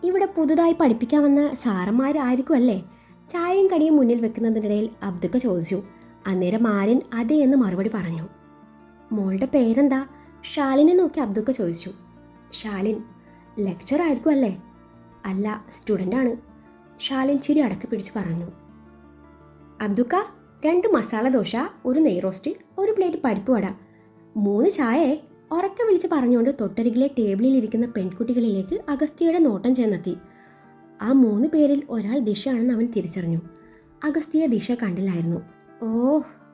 Speaker 1: ഇവിടെ പുതുതായി പഠിപ്പിക്കാൻ വന്ന സാറന്മാരായിരിക്കും അല്ലേ? ചായയും കടിയും മുന്നിൽ വെക്കുന്നതിനിടയിൽ അബ്ദുക്ക ചോദിച്ചു. അന്നേരം ആര്യൻ അതെ എന്ന് മറുപടി പറഞ്ഞു. മോളുടെ പേരെന്താ? ഷാലിനെ നോക്കി അബ്ദുക്ക ചോദിച്ചു. ഷാലിൻ. ലെക്ചർ ആയിരിക്കും അല്ലേ? അല്ല, സ്റ്റുഡൻ്റാണ്. ഷാലിൻ ചിരി അടക്കി പിടിച്ച് പറഞ്ഞു. അബ്ദുക്ക, 2 മസാല ദോശ, ഒരു നെയ് റോസ്റ്റ്, ഒരു പ്ലേറ്റ് പരിപ്പ് വട, 3 ചായയെ ഉറക്കെ വിളിച്ച് പറഞ്ഞുകൊണ്ട് തൊട്ടരികിലെ ടേബിളിൽ ഇരിക്കുന്ന പെൺകുട്ടികളിലേക്ക് അഗസ്ത്യയുടെ നോട്ടം ചെന്നെത്തി. ആ 3 പേരിൽ ഒരാൾ ദിശയാണെന്ന് അവൻ തിരിച്ചറിഞ്ഞു. അഗസ്ത്യയെ ദിശ കണ്ടില്ലായിരുന്നു. ഓ,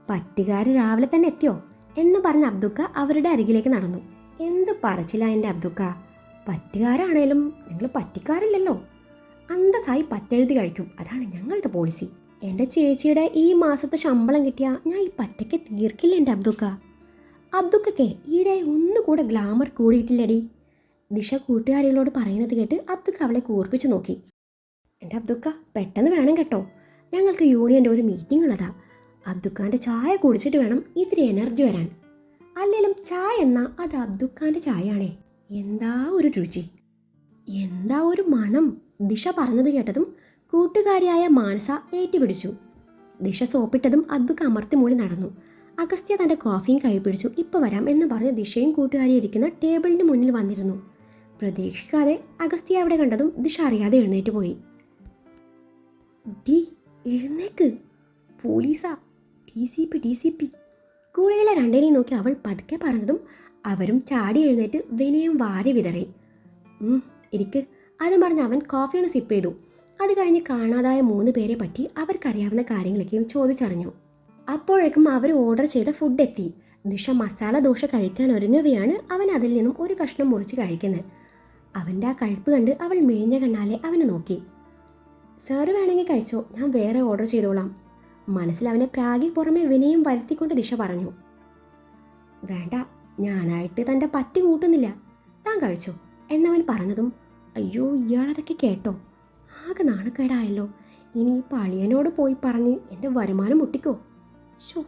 Speaker 1: പറ്റുകാർ രാവിലെ തന്നെ എത്തിയോ എന്ന് പറഞ്ഞ അബ്ദുക്ക അവരുടെ അരികിലേക്ക് നടന്നു. എന്ത് പറച്ചില്ല എൻ്റെ അബ്ദുക്ക, പറ്റുകാരാണേലും ഞങ്ങൾ പറ്റിക്കാറില്ലല്ലോ. അന്തസ്സായി പറ്റെഴുതി കഴിക്കും, അതാണ് ഞങ്ങളുടെ പോളിസി. എൻ്റെ ചേച്ചിയുടെ ഈ മാസത്തെ ശമ്പളം കിട്ടിയാൽ ഞാൻ ഈ പറ്റയ്ക്ക് തീർക്കില്ല എൻ്റെ അബ്ദുക്ക. അബ്ദുക്കയ്ക്ക് ഈയിടെ ഒന്നുകൂടെ ഗ്ലാമർ കൂടിയിട്ടില്ലടി. ദിശ കൂട്ടുകാരികളോട് പറയുന്നത് കേട്ട് അബ്ദുക്ക അവളെ കൂർപ്പിച്ച് നോക്കി. എൻ്റെ അബ്ദുക്ക, പെട്ടെന്ന് വേണം കേട്ടോ, ഞങ്ങൾക്ക് യൂണിയൻ്റെ ഒരു മീറ്റിംഗ് ഉള്ളതാ. അബ്ദുക്കാൻ്റെ ചായ കുടിച്ചിട്ട് വേണം ഇത്തിരി എനർജി വരാൻ. അല്ലെങ്കിലും ചായ എന്നാൽ അത് അബ്ദുക്കാൻ്റെ ചായയാണേ. എന്താ ഒരു രുചി, എന്താ ഒരു മണം. ദിശ പറഞ്ഞത് കേട്ടതും കൂട്ടുകാരിയായ മാനസ ഏറ്റുപിടിച്ചു. ദിശ സോപ്പിട്ടതും അബ്ദുക്ക അമർത്തി മൂളി നടന്നു. അഗസ്ത്യ തൻ്റെ കോഫിയും കൈ പിടിച്ചു. ഇപ്പോൾ വരാം എന്ന് പറഞ്ഞ് ദിശയും കൂട്ടുകാരി ഇരിക്കുന്ന ടേബിളിന് മുന്നിൽ വന്നിരുന്നു. പ്രതീക്ഷിക്കാതെ അഗസ്ത്യ അവിടെ കണ്ടതും ദിശ അറിയാതെ എഴുന്നേറ്റ് പോയി. ഡി എഴുന്നേക്ക്, പോലീസാ, DCP. കൂടെയുള്ള 2 നോക്കി അവൾ പതുക്കെ പറഞ്ഞതും അവരും ചാടി എഴുന്നേറ്റ് വിനയം വാരി വിതറി. ഇരിക്ക്, അതും പറഞ്ഞ് അവൻ കോഫി ഒന്ന് സിപ്പ് ചെയ്തു. അത് കഴിഞ്ഞ് കാണാതായ 3 പേരെ പറ്റി അവർക്കറിയാവുന്ന കാര്യങ്ങളൊക്കെയും ചോദിച്ചറിഞ്ഞു. അപ്പോഴേക്കും അവർ ഓർഡർ ചെയ്ത ഫുഡ് എത്തി. ദിശ മസാല ദോശ കഴിക്കാൻ ഒരുങ്ങുകയാണ്. അവൻ അതിൽ നിന്നും ഒരു കഷ്ണം മുറിച്ച് കഴിക്കുന്നത്. അവൻ്റെ ആ കഴിപ്പ് കണ്ട് അവൾ മിഴിഞ്ഞ കണ്ണാലെ അവനെ നോക്കി. സാറ് വേണമെങ്കിൽ കഴിച്ചോ, ഞാൻ വേറെ ഓർഡർ ചെയ്തോളാം. മനസ്സിൽ അവനെ പ്രാഗി പുറമെ വിനയം വരുത്തിക്കൊണ്ട് ദിശ പറഞ്ഞു. വേണ്ട, ഞാനായിട്ട് തൻ്റെ പറ്റി കൂട്ടുന്നില്ല, താൻ കഴിച്ചോ എന്നവൻ പറഞ്ഞതും അയ്യോ, ഇയാളതൊക്കെ കേട്ടോ, ആകെ നാണക്കേടായല്ലോ. ഇനി പളിയനോട് പോയി പറഞ്ഞ് എൻ്റെ വരുമാനം മുട്ടിക്കോ? ഷോ,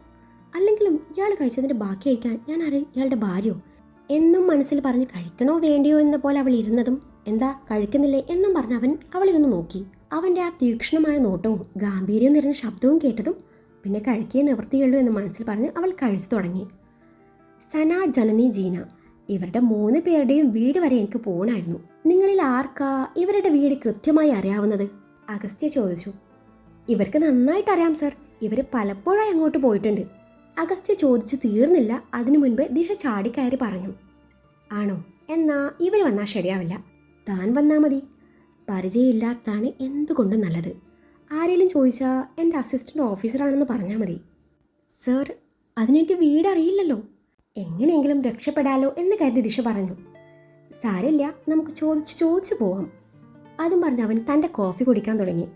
Speaker 1: അല്ലെങ്കിലും ഇയാൾ കഴിച്ചതിൻ്റെ ബാക്കി കഴിക്കാൻ ഞാൻ ഇയാളുടെ ഭാര്യയോ എന്നും മനസ്സിൽ പറഞ്ഞ് കഴിക്കണോ വേണ്ടിയോ എന്ന പോലെ അവൾ ഇരുന്നതും എന്താ കഴിക്കുന്നില്ലേ എന്നും പറഞ്ഞ് അവൻ അവളെ ഒന്ന് നോക്കി. അവൻ്റെ ആ തീക്ഷ്ണമായ നോട്ടവും ഗാംഭീര്യം നിറഞ്ഞ ശബ്ദവും കേട്ടതും പിന്നെ കഴിക്കേ നിവൃത്തിയുള്ളൂ എന്ന് മനസ്സിൽ പറഞ്ഞ് അവൾ കഴിച്ചു തുടങ്ങി. സന, ജനനി, ജീന ഇവരുടെ 3 പേരുടെയും വീട് വരെ എനിക്ക് പോകണമായിരുന്നു. നിങ്ങളിൽ ആർക്കാ ഇവരുടെ വീട് കൃത്യമായി അറിയാവുന്നത്? അഗസ്ത്യ ചോദിച്ചു. ഇവർക്ക് നന്നായിട്ട് അറിയാം സർ, ഇവർ പലപ്പോഴായി അങ്ങോട്ട് പോയിട്ടുണ്ട്. അഗസ്ത്യ ചോദിച്ചു തീർന്നില്ല. അതിനു മുൻപ് ദിശ ചാടിക്കയറി പറഞ്ഞു. ആണോ? എന്നാ ഇവർ വന്നാൽ ശരിയാവില്ല, താൻ വന്നാൽ മതി. പരിചയമില്ലാത്തതാണ് എന്തുകൊണ്ടും നല്ലത്. ആരെങ്കിലും ചോദിച്ചാൽ എൻ്റെ അസിസ്റ്റൻ്റ് ഓഫീസറാണെന്ന് പറഞ്ഞാൽ മതി. സർ, അതിനെനിക്ക് വീട് അറിയില്ലല്ലോ. എങ്ങനെയെങ്കിലും രക്ഷപ്പെടാലോ എന്ന് കരുതി ദിശ പറഞ്ഞു. സാരമില്ല, നമുക്ക് ചോദിച്ചു പോവാം. അതും പറഞ്ഞ് അവൻ തൻ്റെ കോഫി കുടിക്കാൻ തുടങ്ങി.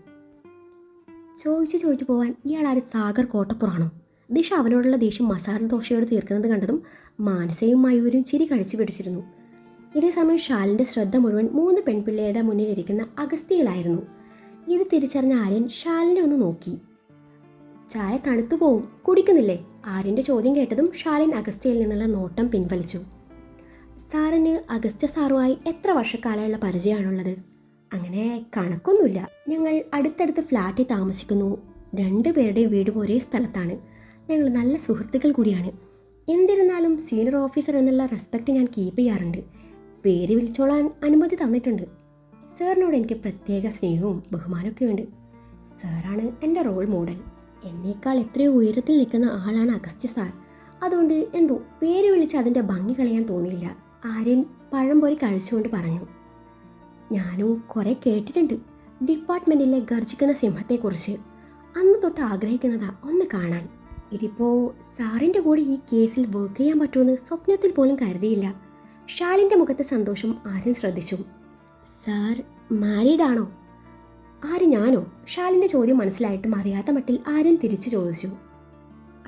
Speaker 1: ചോദിച്ചു പോവാൻ ഇയാൾ ആര് സാഗർ കോട്ടപ്പുറാണോ? ദിശ അവനോടുള്ള ദേഷ്യം മസാല ദോശയോട് തീർക്കുന്നത് കണ്ടതും മാനസയും മയൂരും ചിരി കഴിച്ചു പിടിച്ചിരുന്നു. ഇതേസമയം ഷാലിൻ്റെ ശ്രദ്ധ മുഴുവൻ 3 പെൺപിള്ളേരുടെ മുന്നിലിരിക്കുന്ന അഗസ്ത്യയിലായിരുന്നു. ഇത് തിരിച്ചറിഞ്ഞ ആര്യൻ ഷാലിനെ ഒന്ന് നോക്കി. ചായ തണുത്തു പോവും, കുടിക്കുന്നില്ലേ? ആര്യൻ്റെ ചോദ്യം കേട്ടതും ഷാലിൻ അഗസ്ത്യയിൽ നിന്നുള്ള നോട്ടം പിൻവലിച്ചു. സാറിന് അഗസ്ത്യ സാറുമായി എത്ര വർഷക്കാലമുള്ള പരിചയമാണുള്ളത്? അങ്ങനെ കണക്കൊന്നുമില്ല. ഞങ്ങൾ അടുത്തടുത്ത് ഫ്ലാറ്റിൽ താമസിക്കുന്നു. രണ്ടുപേരുടെയും വീടും ഒരേ സ്ഥലത്താണ്. ഞങ്ങൾ നല്ല സുഹൃത്തുക്കൾ കൂടിയാണ്. എന്നിരുന്നാലും സീനിയർ ഓഫീസർ എന്നുള്ള റെസ്പെക്റ്റ് ഞാൻ കീപ്പ് ചെയ്യാറുണ്ട്. പേര് വിളിച്ചോളാൻ അനുമതി തന്നിട്ടുണ്ട്. സാറിനോട് എനിക്ക് പ്രത്യേക സ്നേഹവും ബഹുമാനമൊക്കെ ഉണ്ട്. സാറാണ് എൻ്റെ റോൾ മോഡൽ. എന്നേക്കാൾ എത്രയോ ഉയരത്തിൽ നിൽക്കുന്ന ആളാണ് അഗസ്ത്യ സാർ. അതുകൊണ്ട് എന്തോ പേര് വിളിച്ച് അതിൻ്റെ ഭംഗി കളയാൻ തോന്നിയില്ല. ആര്യൻ പഴംപൊരി കഴിച്ചുകൊണ്ട് പറഞ്ഞു. ഞാനും കുറേ കേട്ടിട്ടുണ്ട് ഡിപ്പാർട്ട്മെൻറ്റിലെ ഗർജിക്കുന്ന സിംഹത്തെക്കുറിച്ച്. അന്ന് തൊട്ട് ആഗ്രഹിക്കുന്നതാ ഒന്ന് കാണാൻ. ഇതിപ്പോൾ സാറിൻ്റെ കൂടെ ഈ കേസിൽ വർക്ക് ചെയ്യാൻ പറ്റുമെന്ന് സ്വപ്നത്തിൽ പോലും കരുതിയില്ല. ഷാലിൻ്റെ മുഖത്തെ സന്തോഷം ആര്യൻ ശ്രദ്ധിച്ചു. സാർ മാരീഡ് ആണോ? ആര്, ഞാനോ? ഷാലിൻ്റെ ചോദ്യം മനസ്സിലായിട്ടും അറിയാത്ത മട്ടിൽ ആര്യൻ തിരിച്ചു ചോദിച്ചു.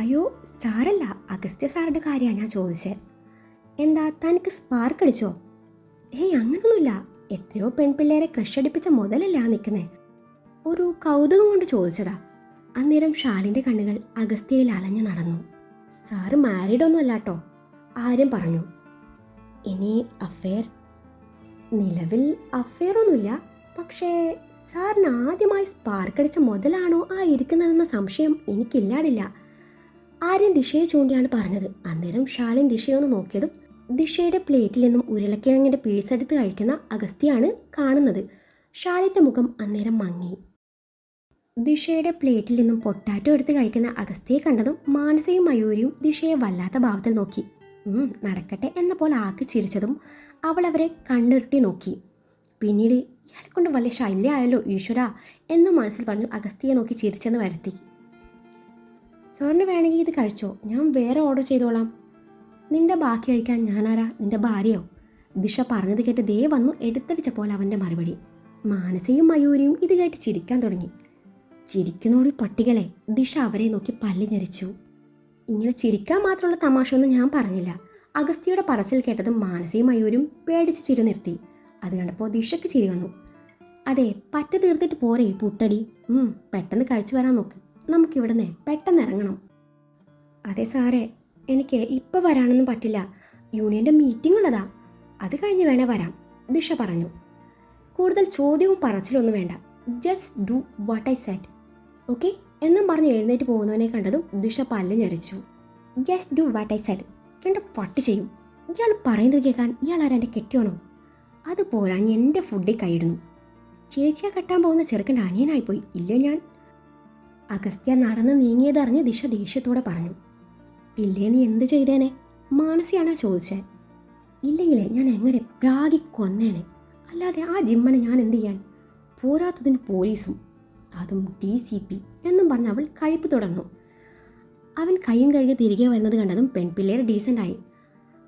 Speaker 1: അയ്യോ സാറല്ല, അഗസ്ത്യ സാറുടെ കാര്യമാണ് ഞാൻ ചോദിച്ചത്. എന്താ തനിക്ക് സ്പാർക്ക് അടിച്ചോ? ഏയ് അങ്ങനൊന്നുമില്ല. എത്രയോ പെൺപിള്ളേരെ ക്രഷ് അടിപ്പിച്ച മുതലല്ല നിൽക്കുന്നേ. ഒരു കൗതുകം കൊണ്ട് ചോദിച്ചതാ. അന്നേരം ഷാലിൻ്റെ കണ്ണുകൾ അഗസ്ത്യയിൽ അലഞ്ഞു നടന്നു. സാറ് മാരീഡ് ഒന്നും അല്ല കേട്ടോ, ആര്യൻ പറഞ്ഞു. ഇനി അഫെയർ? നിലവിൽ അഫെയർ ഒന്നുമില്ല. പക്ഷേ സാറിന് ആദ്യമായി സ്പാർക്ക് അടിച്ച മുതലാണോ ആ ഇരിക്കുന്നതെന്ന സംശയം എനിക്കില്ലാതില്ല. ആര്യൻ ദിശയെ ചൂണ്ടിയാണ് പറഞ്ഞത്. അന്നേരം ഷാലിൻ ദിശയൊന്ന് നോക്കിയതും ദിശയുടെ പ്ലേറ്റിൽ നിന്നും ഉരുളക്കിഴങ്ങിൻ്റെ പീസ് എടുത്ത് കഴിക്കുന്ന അഗസ്ത്യയാണ് കാണുന്നത്. ഷാലിൻ്റെ മുഖം അന്നേരം മങ്ങി. ദിശയുടെ പ്ലേറ്റിൽ നിന്നും പൊട്ടാറ്റോ എടുത്ത് കഴിക്കുന്ന അഗസ്ത്യയെ കണ്ടതും മാനസയും മയൂരിയും ദിശയെ വല്ലാത്ത ഭാവത്തിൽ നോക്കി. നടക്കട്ടെ എന്ന പോലെ ആക്കി ചിരിച്ചതും അവൾ അവരെ കണ്ണുരുട്ടി നോക്കി. പിന്നീട് ഇയാളെ കൊണ്ട് വലിയ ശല്യമായല്ലോ ഈശ്വര എന്ന് മനസ്സിൽ പറഞ്ഞു അഗസ്ത്യയെ നോക്കി ചിരിച്ചെന്ന് വരുത്തി. സാറിന് വേണമെങ്കിൽ ഇത് കഴിച്ചോ, ഞാൻ വേറെ ഓർഡർ ചെയ്തോളാം. നിന്റെ ബാക്കി കഴിക്കാൻ ഞാനാരാ, നിന്റെ ഭാര്യയോ? ദിശ പറഞ്ഞത് കേട്ട് ദേ വന്നു എടുത്തടിച്ച പോലെ അവൻ്റെ മറുപടി. മാനസയും മയൂരിയും ഇത് കേട്ട് ചിരിക്കാൻ തുടങ്ങി. ചിരിക്കുന്നോടി പട്ടികളെ, ദിശ അവരെ നോക്കി പല്ല് ഞെരിച്ചു. ഇങ്ങനെ ചിരിക്കാൻ മാത്രമുള്ള തമാശയൊന്നും ഞാൻ പറഞ്ഞില്ല. അഗസ്ത്യയുടെ പറച്ചിൽ കേട്ടതും മാനസയും മയൂരും പേടിച്ച് ചിരി നിർത്തി. അത് കണ്ടപ്പോൾ ദിശയ്ക്ക് ചിരി വന്നു. അതെ, പറ്റ തീർത്തിട്ട് പോരെ പുട്ടടി. പെട്ടെന്ന് കഴിച്ചു വരാൻ നോക്ക്. നമുക്കിവിടുന്ന് പെട്ടെന്ന് ഇറങ്ങണം. അതെ സാറേ, എനിക്ക് ഇപ്പോൾ വരാനൊന്നും പറ്റില്ല. യൂണിയൻ്റെ മീറ്റിംഗ് ഉള്ളതാ. അത് കഴിഞ്ഞ് വേണേ വരാം, ദിശ പറഞ്ഞു. കൂടുതൽ ചോദ്യവും പറച്ചിലൊന്നും വേണ്ട. Just do what I said, okay എന്നും പറഞ്ഞ് എഴുന്നേറ്റ് പോകുന്നവനെ കണ്ടതും ദിശ പല്ല് ഞെരിച്ചു. Just do what I said എൻ്റെ പട്ടി ചെയ്യും. ഇയാൾ പറയുന്നത് കേൾക്കാൻ ഇയാളാരാ എൻ്റെ കെട്ടിയാണോ? അത് പോരാഞ്ഞ് എൻ്റെ ഫുഡിൽ കൈയിടുന്നു. ചേച്ചിയെ കെട്ടാൻ പോകുന്ന ചെറുക്കൻ്റെ അനിയനായിപ്പോയി ഇല്ലേ ഞാൻ? അഗസ്ത്യ നടന്ന് നീങ്ങിയതറിഞ്ഞ് ദിശ ദേഷ്യത്തോടെ പറഞ്ഞു. ഇല്ലേ നീ എന്ത് ചെയ്തേനെ? മാനസിയാണാ ചോദിച്ചത്. ഇല്ലെങ്കിലേ ഞാൻ എങ്ങനെ പ്രാഗി കൊന്നേനെ. അല്ലാതെ ആ ജിമ്മനെ ഞാൻ എന്ത് ചെയ്യാൻ? പോരാത്തതിന് പോലീസും, അതും DCP എന്നും പറഞ്ഞ് അവൾ കഴിപ്പ് തുടർന്നു. അവൻ കൈയും കഴുകി തിരികെ വരുന്നത് കണ്ടതും പെൺപിള്ളേർ ഡീസൻ്റായി.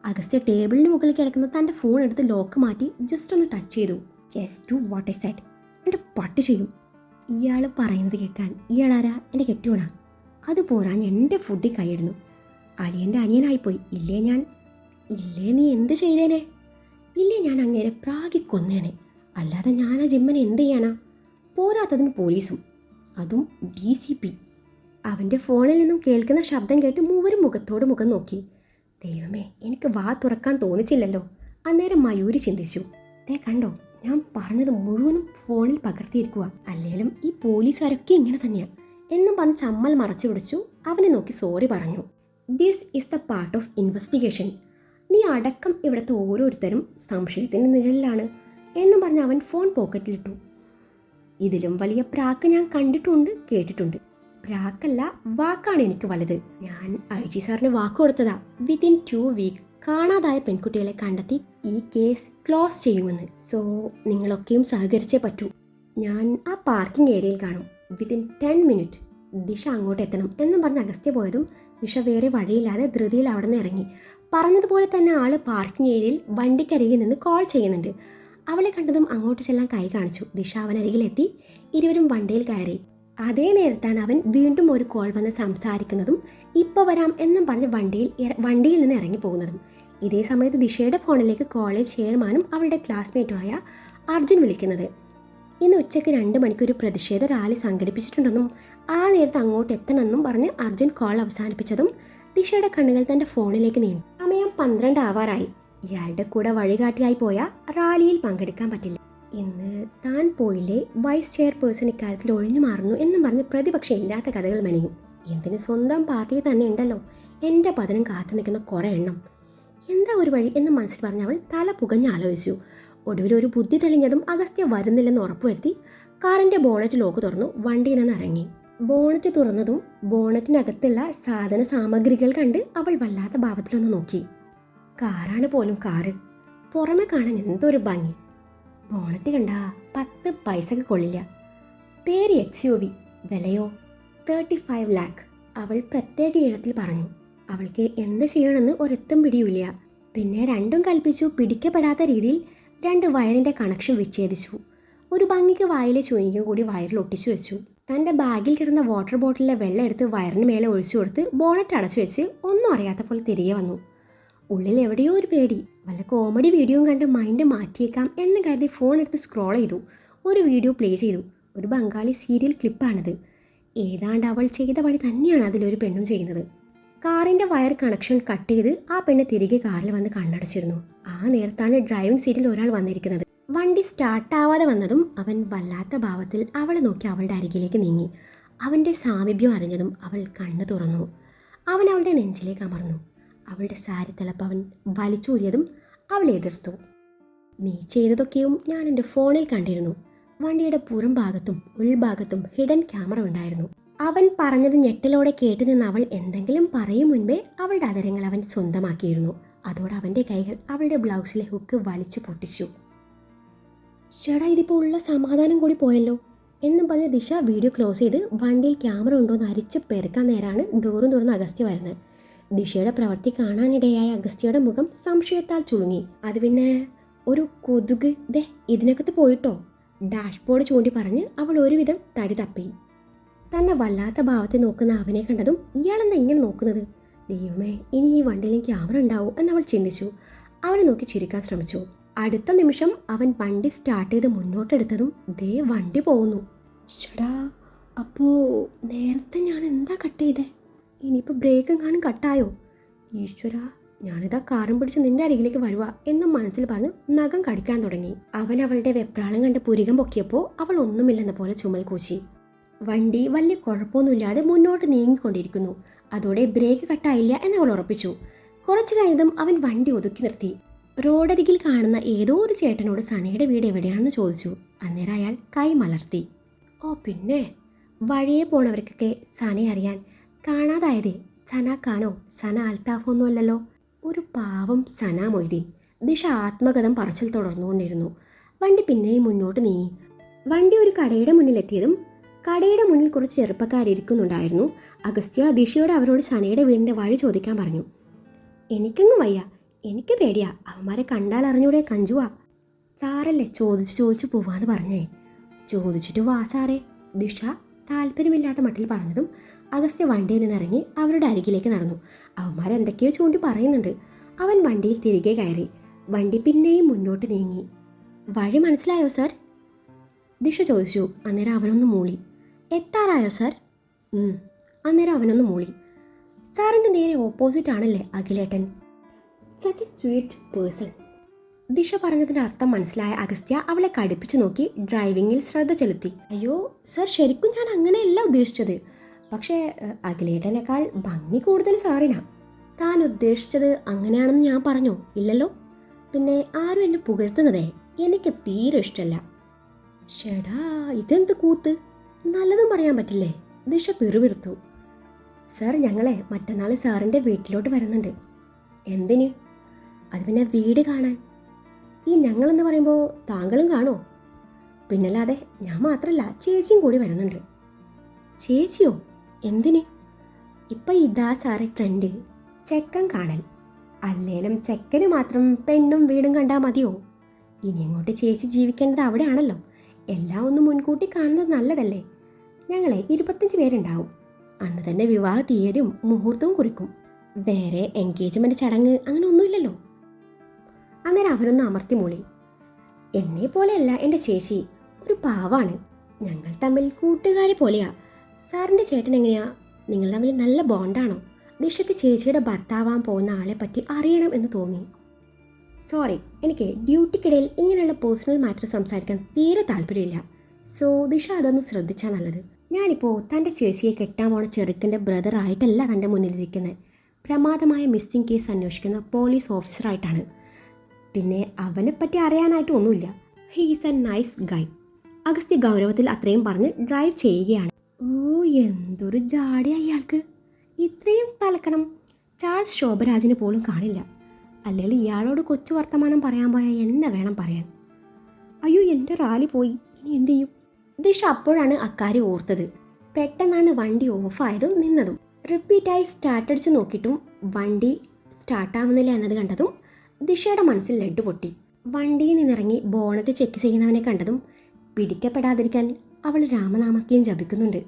Speaker 1: അഗസ്ത്യ ടേബിളിന് മുകളിൽ കിടക്കുന്ന തൻ്റെ ഫോൺ എടുത്ത് ലോക്ക് മാറ്റി ജസ്റ്റ് ഒന്ന് ടച്ച് ചെയ്തു. Just do what I said എൻ്റെ പട്ടി ചെയ്യും. ഇയാൾ പറയുന്നത് കേൾക്കാൻ ഇയാളാരാ? എൻ്റെ കെട്ടിയോണാ. അത് പോരാഞ്ഞ് എൻ്റെ ഫുഡിൽ കൈയിടുന്നു. അളിയൻ്റെ അനിയനായിപ്പോയി ഇല്ലേ ഞാൻ? ഇല്ലേ നീ എന്ത് ചെയ്തേനെ? ഇല്ലേ ഞാൻ അങ്ങേരെ പ്രാഗി കൊന്നേനെ. അല്ലാതെ ഞാൻ ആ ജിമ്മനെ എന്ത് ചെയ്യാനാ? പോരാത്തതിന് പോലീസും, അതും DCP. അവൻ്റെ ഫോണിൽ നിന്നും കേൾക്കുന്ന ശബ്ദം കേട്ട് മൂവരും മുഖത്തോട് മുഖം നോക്കി. ദൈവമേ, എനിക്ക് വാ തുറക്കാൻ തോന്നിച്ചില്ലല്ലോ. അന്നേരം മയൂരി ചിന്തിച്ചു. കണ്ടോ, ഞാൻ പറഞ്ഞത് മുഴുവനും ഫോണിൽ പകർത്തിയിരിക്കുക. അല്ലേലും ഈ പോലീസുകാരൊക്കെ ഇങ്ങനെ തന്നെയാണ് എന്നും പറഞ്ഞ് ചമ്മൽ മറച്ചു പിടിച്ചു അവനെ നോക്കി സോറി പറഞ്ഞു. This is the part of investigation. നീ അടക്കം ഇവിടുത്തെ ഓരോരുത്തരും സംശയത്തിൻ്റെ നിഴലിലാണ് എന്നും പറഞ്ഞ് അവൻ ഫോൺ പോക്കറ്റിലിട്ടു. ഇതിലും വലിയ പ്രാക്ക് ഞാൻ കണ്ടിട്ടുണ്ട്, കേട്ടിട്ടുണ്ട്. പ്രാക്കല്ല, വാക്കാണ് എനിക്ക് വലുത്. ഞാൻ IG സാറിന് വാക്ക് കൊടുത്തതാ. വിത്തിൻ 2 വീക്ക് കാണാതായ പെൺകുട്ടികളെ കണ്ടെത്തി ഈ കേസ് ക്ലോസ് ചെയ്യുമെന്ന്. സോ നിങ്ങളൊക്കെയും സഹകരിച്ചേ പറ്റൂ. ഞാൻ ആ പാർക്കിംഗ് ഏരിയയിൽ കാണും. വിത്തിൻ 10 മിനിറ്റ് ദിശ അങ്ങോട്ട് എത്തണം എന്നും പറഞ്ഞ് അഗസ്ത്യ പോയതും ദിശ വേറെ വഴിയില്ലാതെ ധൃതിയിൽ അവിടെ നിന്ന് ഇറങ്ങി. പറഞ്ഞതുപോലെ തന്നെ ആള് പാർക്കിംഗ് ഏരിയയിൽ വണ്ടിക്കരികിൽ നിന്ന് കോൾ ചെയ്യുന്നുണ്ട്. അവളെ കണ്ടതും അങ്ങോട്ട് ചെല്ലാൻ കൈ കാണിച്ചു. ദിശ അവനരികിലെത്തി. ഇരുവരും വണ്ടിയിൽ കയറി. അതേ നേരത്താണ് അവൻ വീണ്ടും ഒരു കോൾ വന്ന് സംസാരിക്കുന്നതും ഇപ്പോൾ വരാം എന്നും പറഞ്ഞ് വണ്ടിയിൽ നിന്ന് ഇറങ്ങി പോകുന്നതും. ഇതേ സമയത്ത് ദിശയുടെ ഫോണിലേക്ക് കോളേജ് ചെയർമാനും അവളുടെ ക്ലാസ്മേറ്റുമായ അർജുൻ വിളിക്കുന്നത്. ഇന്ന് ഉച്ചയ്ക്ക് 2 മണിക്ക് ഒരു പ്രതിഷേധ റാലി സംഘടിപ്പിച്ചിട്ടുണ്ടെന്നും ആ നേരത്ത് അങ്ങോട്ട് എത്തണമെന്നും പറഞ്ഞ് അർജുൻ കോൾ അവസാനിപ്പിച്ചതും ദിശയുടെ കണ്ണുകൾ തൻ്റെ ഫോണിലേക്ക് നീണ്ടു. സമയം 12 ആവാറായി. ഇയാളുടെ കൂടെ വഴികാട്ടിയായി പോയ റാലിയിൽ പങ്കെടുക്കാൻ പറ്റില്ല. ഇന്ന് താൻ പോയില്ലേ, വൈസ് ചെയർപേഴ്സൺ ഇക്കാര്യത്തിൽ ഒഴിഞ്ഞു മാറുന്നു എന്നും പറഞ്ഞ് പ്രതിപക്ഷം ഇല്ലാത്ത കഥകൾ മെനയും. എന്തിന് സ്വന്തം പാർട്ടിയിൽ തന്നെ ഉണ്ടല്ലോ എൻ്റെ പതിനും കാത്തു നിൽക്കുന്ന കുറേ എണ്ണം. എന്താ ഒരു വഴി എന്ന് മനസ്സിൽ പറഞ്ഞ് അവൾ തല പുകഞ്ഞ് ആലോചിച്ചു. ഒടുവിൽ ഒരു ബുദ്ധി തെളിഞ്ഞതും അഗസ്ത്യ വരുന്നില്ലെന്ന് ഉറപ്പുവരുത്തി കാറിൻ്റെ ബോണറ്റ് ലോക്ക് തുറന്നു വണ്ടിയിൽ നിന്ന് ഇറങ്ങി. ബോണറ്റ് തുറന്നതും ബോണറ്റിനകത്തുള്ള സാധന സാമഗ്രികൾ കണ്ട് അവൾ വല്ലാത്ത ഭാവത്തിലൊന്ന് നോക്കി. കാറാണ് പോലും കാറ്, പുറമെ കാണാൻ എന്തൊരു ഭംഗി. ബോണറ്റ് കണ്ടാ 10 പൈസക്ക് കൊള്ളില്ല. പേര് XUV, വിലയോ 35 lakh. അവൾ പ്രത്യേക ഈണത്തിൽ പറഞ്ഞു. അവൾക്ക് എന്ത് ചെയ്യണമെന്ന് ഒരെത്തും പിടിയുമില്ല. പിന്നെ രണ്ടും കൽപ്പിച്ചു പിടിക്കപ്പെടാത്ത രീതിയിൽ 2 വയറിൻ്റെ കണക്ഷൻ വിച്ഛേദിച്ചു. ഒരു ഭംഗിക്ക് വായിലെ ചുയിങ്ങ കൂടി വയറിൽ ഒട്ടിച്ചു വെച്ചു. തൻ്റെ ബാഗിൽ കിടന്ന വാട്ടർ ബോട്ടിലിലെ വെള്ളം എടുത്ത് വയറിന് മേലെ ഒഴിച്ചു കൊടുത്ത് ബോണറ്റ് അടച്ചു വെച്ച് ഒന്നും അറിയാത്ത പോലെ തിരികെ വന്നു. ഉള്ളിൽ എവിടെയോ ഒരു പേടി. വല്ല കോമഡി വീഡിയോയും കണ്ട് മൈൻഡ് മാറ്റിയേക്കാം എന്ന് കരുതി ഫോൺ എടുത്ത് സ്ക്രോൾ ചെയ്തു. ഒരു വീഡിയോ പ്ലേ ചെയ്തു. ഒരു ബംഗാളി സീരിയൽ ക്ലിപ്പാണിത്. ഏതാണ്ട് അവൾ ചെയ്ത പണി തന്നെയാണ് അതിലൊരു പെണ്ണും ചെയ്യുന്നത്. കാറിൻ്റെ വയർ കണക്ഷൻ കട്ട് ചെയ്ത് ആ പെണ്ണ് തിരികെ കാറിൽ വന്ന് കണ്ണടച്ചിരുന്നു. ആ നേരത്താണ് ഡ്രൈവിംഗ് സീറ്റിൽ ഒരാൾ വന്നിരിക്കുന്നത്. വണ്ടി സ്റ്റാർട്ടാവാതെ വന്നതും അവൻ വല്ലാത്ത ഭാവത്തിൽ അവളെ നോക്കി അവളുടെ അരികിലേക്ക് നീങ്ങി. അവൻ്റെ സാമീപ്യം അറിഞ്ഞതും അവൾ കണ്ണു തുറന്നു. അവൻ അവളുടെ നെഞ്ചിലേക്ക് അമർന്നു. അവളുടെ സാരി തലപ്പ് അവൻ വലിച്ചൂരിയതും അവൾ എതിർത്തു. നീ ചെയ്തതൊക്കെയും ഞാൻ എൻ്റെ ഫോണിൽ കണ്ടിരുന്നു. വണ്ടിയുടെ പുറം ഭാഗത്തും ഉൾഭാഗത്തും ഹിഡൻ ക്യാമറ ഉണ്ടായിരുന്നു. അവൻ പറഞ്ഞത് ഞെട്ടലോടെ കേട്ടുനിന്ന് അവൾ എന്തെങ്കിലും പറയും മുൻപേ അവളുടെ അതരങ്ങൾ അവൻ സ്വന്തമാക്കിയിരുന്നു. അതോടെ അവൻ്റെ കൈകൾ അവളുടെ ബ്ലൗസിലെ ഹുക്ക് വലിച്ചു പൊട്ടിച്ചു. ചേട്ടാ, ഇതിപ്പോൾ ഉള്ള സമാധാനം കൂടി പോയല്ലോ എന്നും പറഞ്ഞ് ദിശ വീഡിയോ ക്ലോസ് ചെയ്ത് വണ്ടിയിൽ ക്യാമറ ഉണ്ടോയെന്ന് അരിച്ച് പെറുക്കാൻ നേരാണ് ഡോറും തുറന്ന് അഗസ്ത്യ വരുന്നത്. ദിശയുടെ പ്രവൃത്തി കാണാനിടയായ അഗസ്ത്യയുടെ മുഖം സംശയത്താൽ ചുളുങ്ങി. അത് പിന്നെ ഒരു കൊതുക് ദേ ഇതിനകത്ത് പോയിട്ടോ, ഡാഷ്ബോർഡ് ചൂണ്ടി പറഞ്ഞ് അവൾ ഒരുവിധം തടി തപ്പി. തന്നെ വല്ലാത്ത ഭാവത്തെ നോക്കുന്ന അവനെ കണ്ടതും ഇയാളെന്താ ഇങ്ങനെ നോക്കുന്നത്? ദൈവമേ, ഇനി ഈ വണ്ടിയിലും ക്യാമറ ഉണ്ടാവോ എന്നവൾ ചിന്തിച്ചു. അവനെ നോക്കി ചിരിക്കാൻ ശ്രമിച്ചു. അടുത്ത നിമിഷം അവൻ വണ്ടി സ്റ്റാർട്ട് ചെയ്ത് മുന്നോട്ടെടുത്തതും ദേ വണ്ടി പോകുന്നു. ചേടാ, അപ്പോൾ നേരത്തെ ഞാൻ എന്താ കട്ട് ചെയ്തേ? ഇനിയിപ്പോൾ ബ്രേക്ക് എങ്ങാനും കട്ടായോ? ഈശ്വര, ഞാനിതാ കാറും പിടിച്ച് നിന്റെ അരികിലേക്ക് വരുക എന്നും മനസ്സിൽ പറഞ്ഞ് നഖം കടിക്കാൻ തുടങ്ങി. അവൻ അവളുടെ വെപ്രാളം കണ്ട് പുരികം പൊക്കിയപ്പോൾ അവൾ ഒന്നുമില്ലെന്ന പോലെ ചുമൽ കൂച്ചി. വണ്ടി വലിയ കുഴപ്പമൊന്നുമില്ലാതെ മുന്നോട്ട് നീങ്ങിക്കൊണ്ടിരിക്കുന്നു. അതോടെ ബ്രേക്ക് കട്ടായില്ല എന്നവൾ ഉറപ്പിച്ചു. കുറച്ചു കഴിഞ്ഞതും അവൻ വണ്ടി ഒതുക്കി നിർത്തി. റോഡരികിൽ കാണുന്ന ഏതോ ഒരു ചേട്ടനോട് സനയുടെ വീട് എവിടെയാണെന്ന് ചോദിച്ചു. അന്നേരം അയാൾ കൈ മലർത്തി. ഓ പിന്നെ, വഴിയെ പോണവർക്കൊക്കെ സനയെ അറിയാൻ. കാണാതായതേ സന ഖാനോ സന അൽത്താഫോ ഒന്നുമല്ലല്ലോ, ഒരു പാവം സന മൊയ്തീൻ. ദിശ ആത്മകഥം പറച്ചിൽ തുടർന്നുകൊണ്ടിരുന്നു. വണ്ടി പിന്നെയും മുന്നോട്ട് നീങ്ങി. വണ്ടി ഒരു കടയുടെ മുന്നിലെത്തിയതും കടയുടെ മുന്നിൽ കുറച്ച് ചെറുപ്പക്കാരിയ്ക്കുന്നുണ്ടായിരുന്നു. അഗസ്ത്യ ദിശയോട് അവരോട് സനയുടെ വീടിൻ്റെ വഴി ചോദിക്കാൻ പറഞ്ഞു. എനിക്കൊന്നും വയ്യ, എനിക്ക് പേടിയാ, അവന്മാരെ കണ്ടാൽ അറിഞ്ഞൂടെ കഞ്ചുവാ. സാറല്ലേ ചോദിച്ചു പോവാന്ന് പറഞ്ഞേ. ചോദിച്ചിട്ട് വാ സാറേ, ദിശ താല്പര്യമില്ലാത്ത മട്ടിൽ പറഞ്ഞതും അഗസ്ത്യ വണ്ടിയിൽ നിന്നിറങ്ങി അവരുടെ അരികിലേക്ക് നടന്നു. അവന്മാരെന്തൊക്കെയോ ചൂണ്ടി പറയുന്നുണ്ട്. അവൻ വണ്ടിയിൽ തിരികെ കയറി. വണ്ടി പിന്നെയും മുന്നോട്ട് നീങ്ങി. വഴി മനസ്സിലായോ സാർ? ദിശ ചോദിച്ചു. അന്നേരം അവനൊന്ന് മൂളി. എത്താറായോ സാർ? അന്നേരം അവനൊന്ന് മൂളി. സാറിൻ്റെ നേരെ ഓപ്പോസിറ്റ് ആണല്ലേ അഖിലേട്ടൻ. Such a sweet person. Disha പറഞ്ഞതിൻ്റെ അർത്ഥം മനസ്സിലായ അഗസ്ത്യ അവളെ കടുപ്പിച്ചു നോക്കി ഡ്രൈവിങ്ങിൽ ശ്രദ്ധ ചെലുത്തി. അയ്യോ സർ, ശരിക്കും ഞാൻ അങ്ങനെയല്ല ഉദ്ദേശിച്ചത്. പക്ഷേ അഖിലേട്ടനേക്കാൾ ഭംഗി കൂടുതൽ സാറിനാ. താൻ ഉദ്ദേശിച്ചത് അങ്ങനെയാണെന്ന് ഞാൻ പറഞ്ഞോ? ഇല്ലല്ലോ. പിന്നെ ആരും എന്നെ പുകഴ്ത്തുന്നതേ എനിക്ക് തീരെ ഇഷ്ടമല്ല. ചേടാ, ഇതെന്ത് കൂത്ത്? നല്ലതും പറയാൻ പറ്റില്ലേ? ദിശ പിറുപിറുത്തു. സാർ, ഞങ്ങളെ മറ്റന്നാൾ സാറിൻ്റെ വീട്ടിലോട്ട് വരുന്നുണ്ട്. എന്തിന്? അത് പിന്നെ വീട് കാണാൻ. ഈ ഞങ്ങളെന്ന് പറയുമ്പോൾ താങ്കളും കാണോ? പിന്നല്ലാതെ, ഞാൻ മാത്രമല്ല ചേച്ചിയും കൂടി വരുന്നുണ്ട്. ചേച്ചിയോ? എന്തിന്? ഇപ്പം ഇതാ സാറേ ട്രെൻഡ്, ചെക്കൻ കാണൽ. അല്ലേലും ചെക്കന് മാത്രം പെണ്ണും വീടും കണ്ടാൽ മതിയോ? ഇനി അങ്ങോട്ട് ചേച്ചി ജീവിക്കേണ്ടത് അവിടെയാണല്ലോ. എല്ലാം ഒന്ന് മുൻകൂട്ടി കാണുന്നത് നല്ലതല്ലേ? ഞങ്ങളെ 25 പേരുണ്ടാവും. അന്ന് തന്നെ വിവാഹ തീയതിയും മുഹൂർത്തവും കുറിക്കും. വേറെ എൻഗേജ്മെൻറ്റ് ചടങ്ങ് അങ്ങനെ ഒന്നുമില്ലല്ലോ. അന്നേരം അവനൊന്ന് അമർത്തി മൂളി. എന്നെ പോലെയല്ല എൻ്റെ ചേച്ചി, ഒരു പാവാണ്. ഞങ്ങൾ തമ്മിൽ കൂട്ടുകാരെ പോലെയാ. സാറിൻ്റെ ചേട്ടൻ എങ്ങനെയാ? നിങ്ങൾ തമ്മിൽ നല്ല ബോണ്ടാണോ? ദിശയ്ക്ക് ചേച്ചിയുടെ ഭർത്താവാൻ പോകുന്ന ആളെ പറ്റി അറിയണം എന്ന് തോന്നി. സോറി, എനിക്ക് ഡ്യൂട്ടിക്കിടയിൽ ഇങ്ങനെയുള്ള പേഴ്സണൽ മാറ്റർ സംസാരിക്കാൻ തീരെ താല്പര്യമില്ല. സോ ദിശ അതൊന്ന് ശ്രദ്ധിച്ചാൽ നല്ലത്. ഞാനിപ്പോൾ തൻ്റെ ചേച്ചിയെ കെട്ടാൻ പോണ ചെറുക്കൻ്റെ ബ്രദറായിട്ടല്ല തൻ്റെ മുന്നിലിരിക്കുന്നത്. പ്രമാദമായ മിസ്സിംഗ് കേസ് അന്വേഷിക്കുന്ന പോലീസ് ഓഫീസറായിട്ടാണ്. പിന്നെ അവനെപ്പറ്റി അറിയാനായിട്ട് ഒന്നുമില്ല. He's a nice guy. Agastya ഗൗരവത്തിൽ അത്രയും പറഞ്ഞ് ഡ്രൈവ് ചെയ്യുകയാണ്. ഓ, എന്തൊരു ജാടി അയാൾക്ക്! ഇത്രയും തലക്കണം ചാൾസ് ശോഭരാജിന് പോലും കാണില്ല. അല്ലെങ്കിൽ ഇയാളോട് കൊച്ചു വർത്തമാനം പറയാൻ പോയാൽ എന്നെ വേണം പറയാൻ. അയ്യോ, എൻ്റെ റാലി പോയി, ഇനി എന്തു ചെയ്യും? ദിശ അപ്പോഴാണ് അക്കാര്യം ഓർത്തത്. പെട്ടെന്നാണ് വണ്ടി ഓഫായതും നിന്നതും. റിപ്പീറ്റായി സ്റ്റാർട്ടടിച്ച് നോക്കിയിട്ടും വണ്ടി സ്റ്റാർട്ടാവുന്നില്ല എന്നത് കണ്ടതും ദിശയുടെ മനസ്സിൽ ലഡ്ഡു പൊട്ടി. വണ്ടിയിൽ നിന്നിറങ്ങി ബോണറ്റ് ചെക്ക് ചെയ്യുന്നവനെ കണ്ടതും പിടിക്കപ്പെടാതിരിക്കാൻ അവൾ രാമനാമക്യം ജപിക്കുന്നുണ്ട്.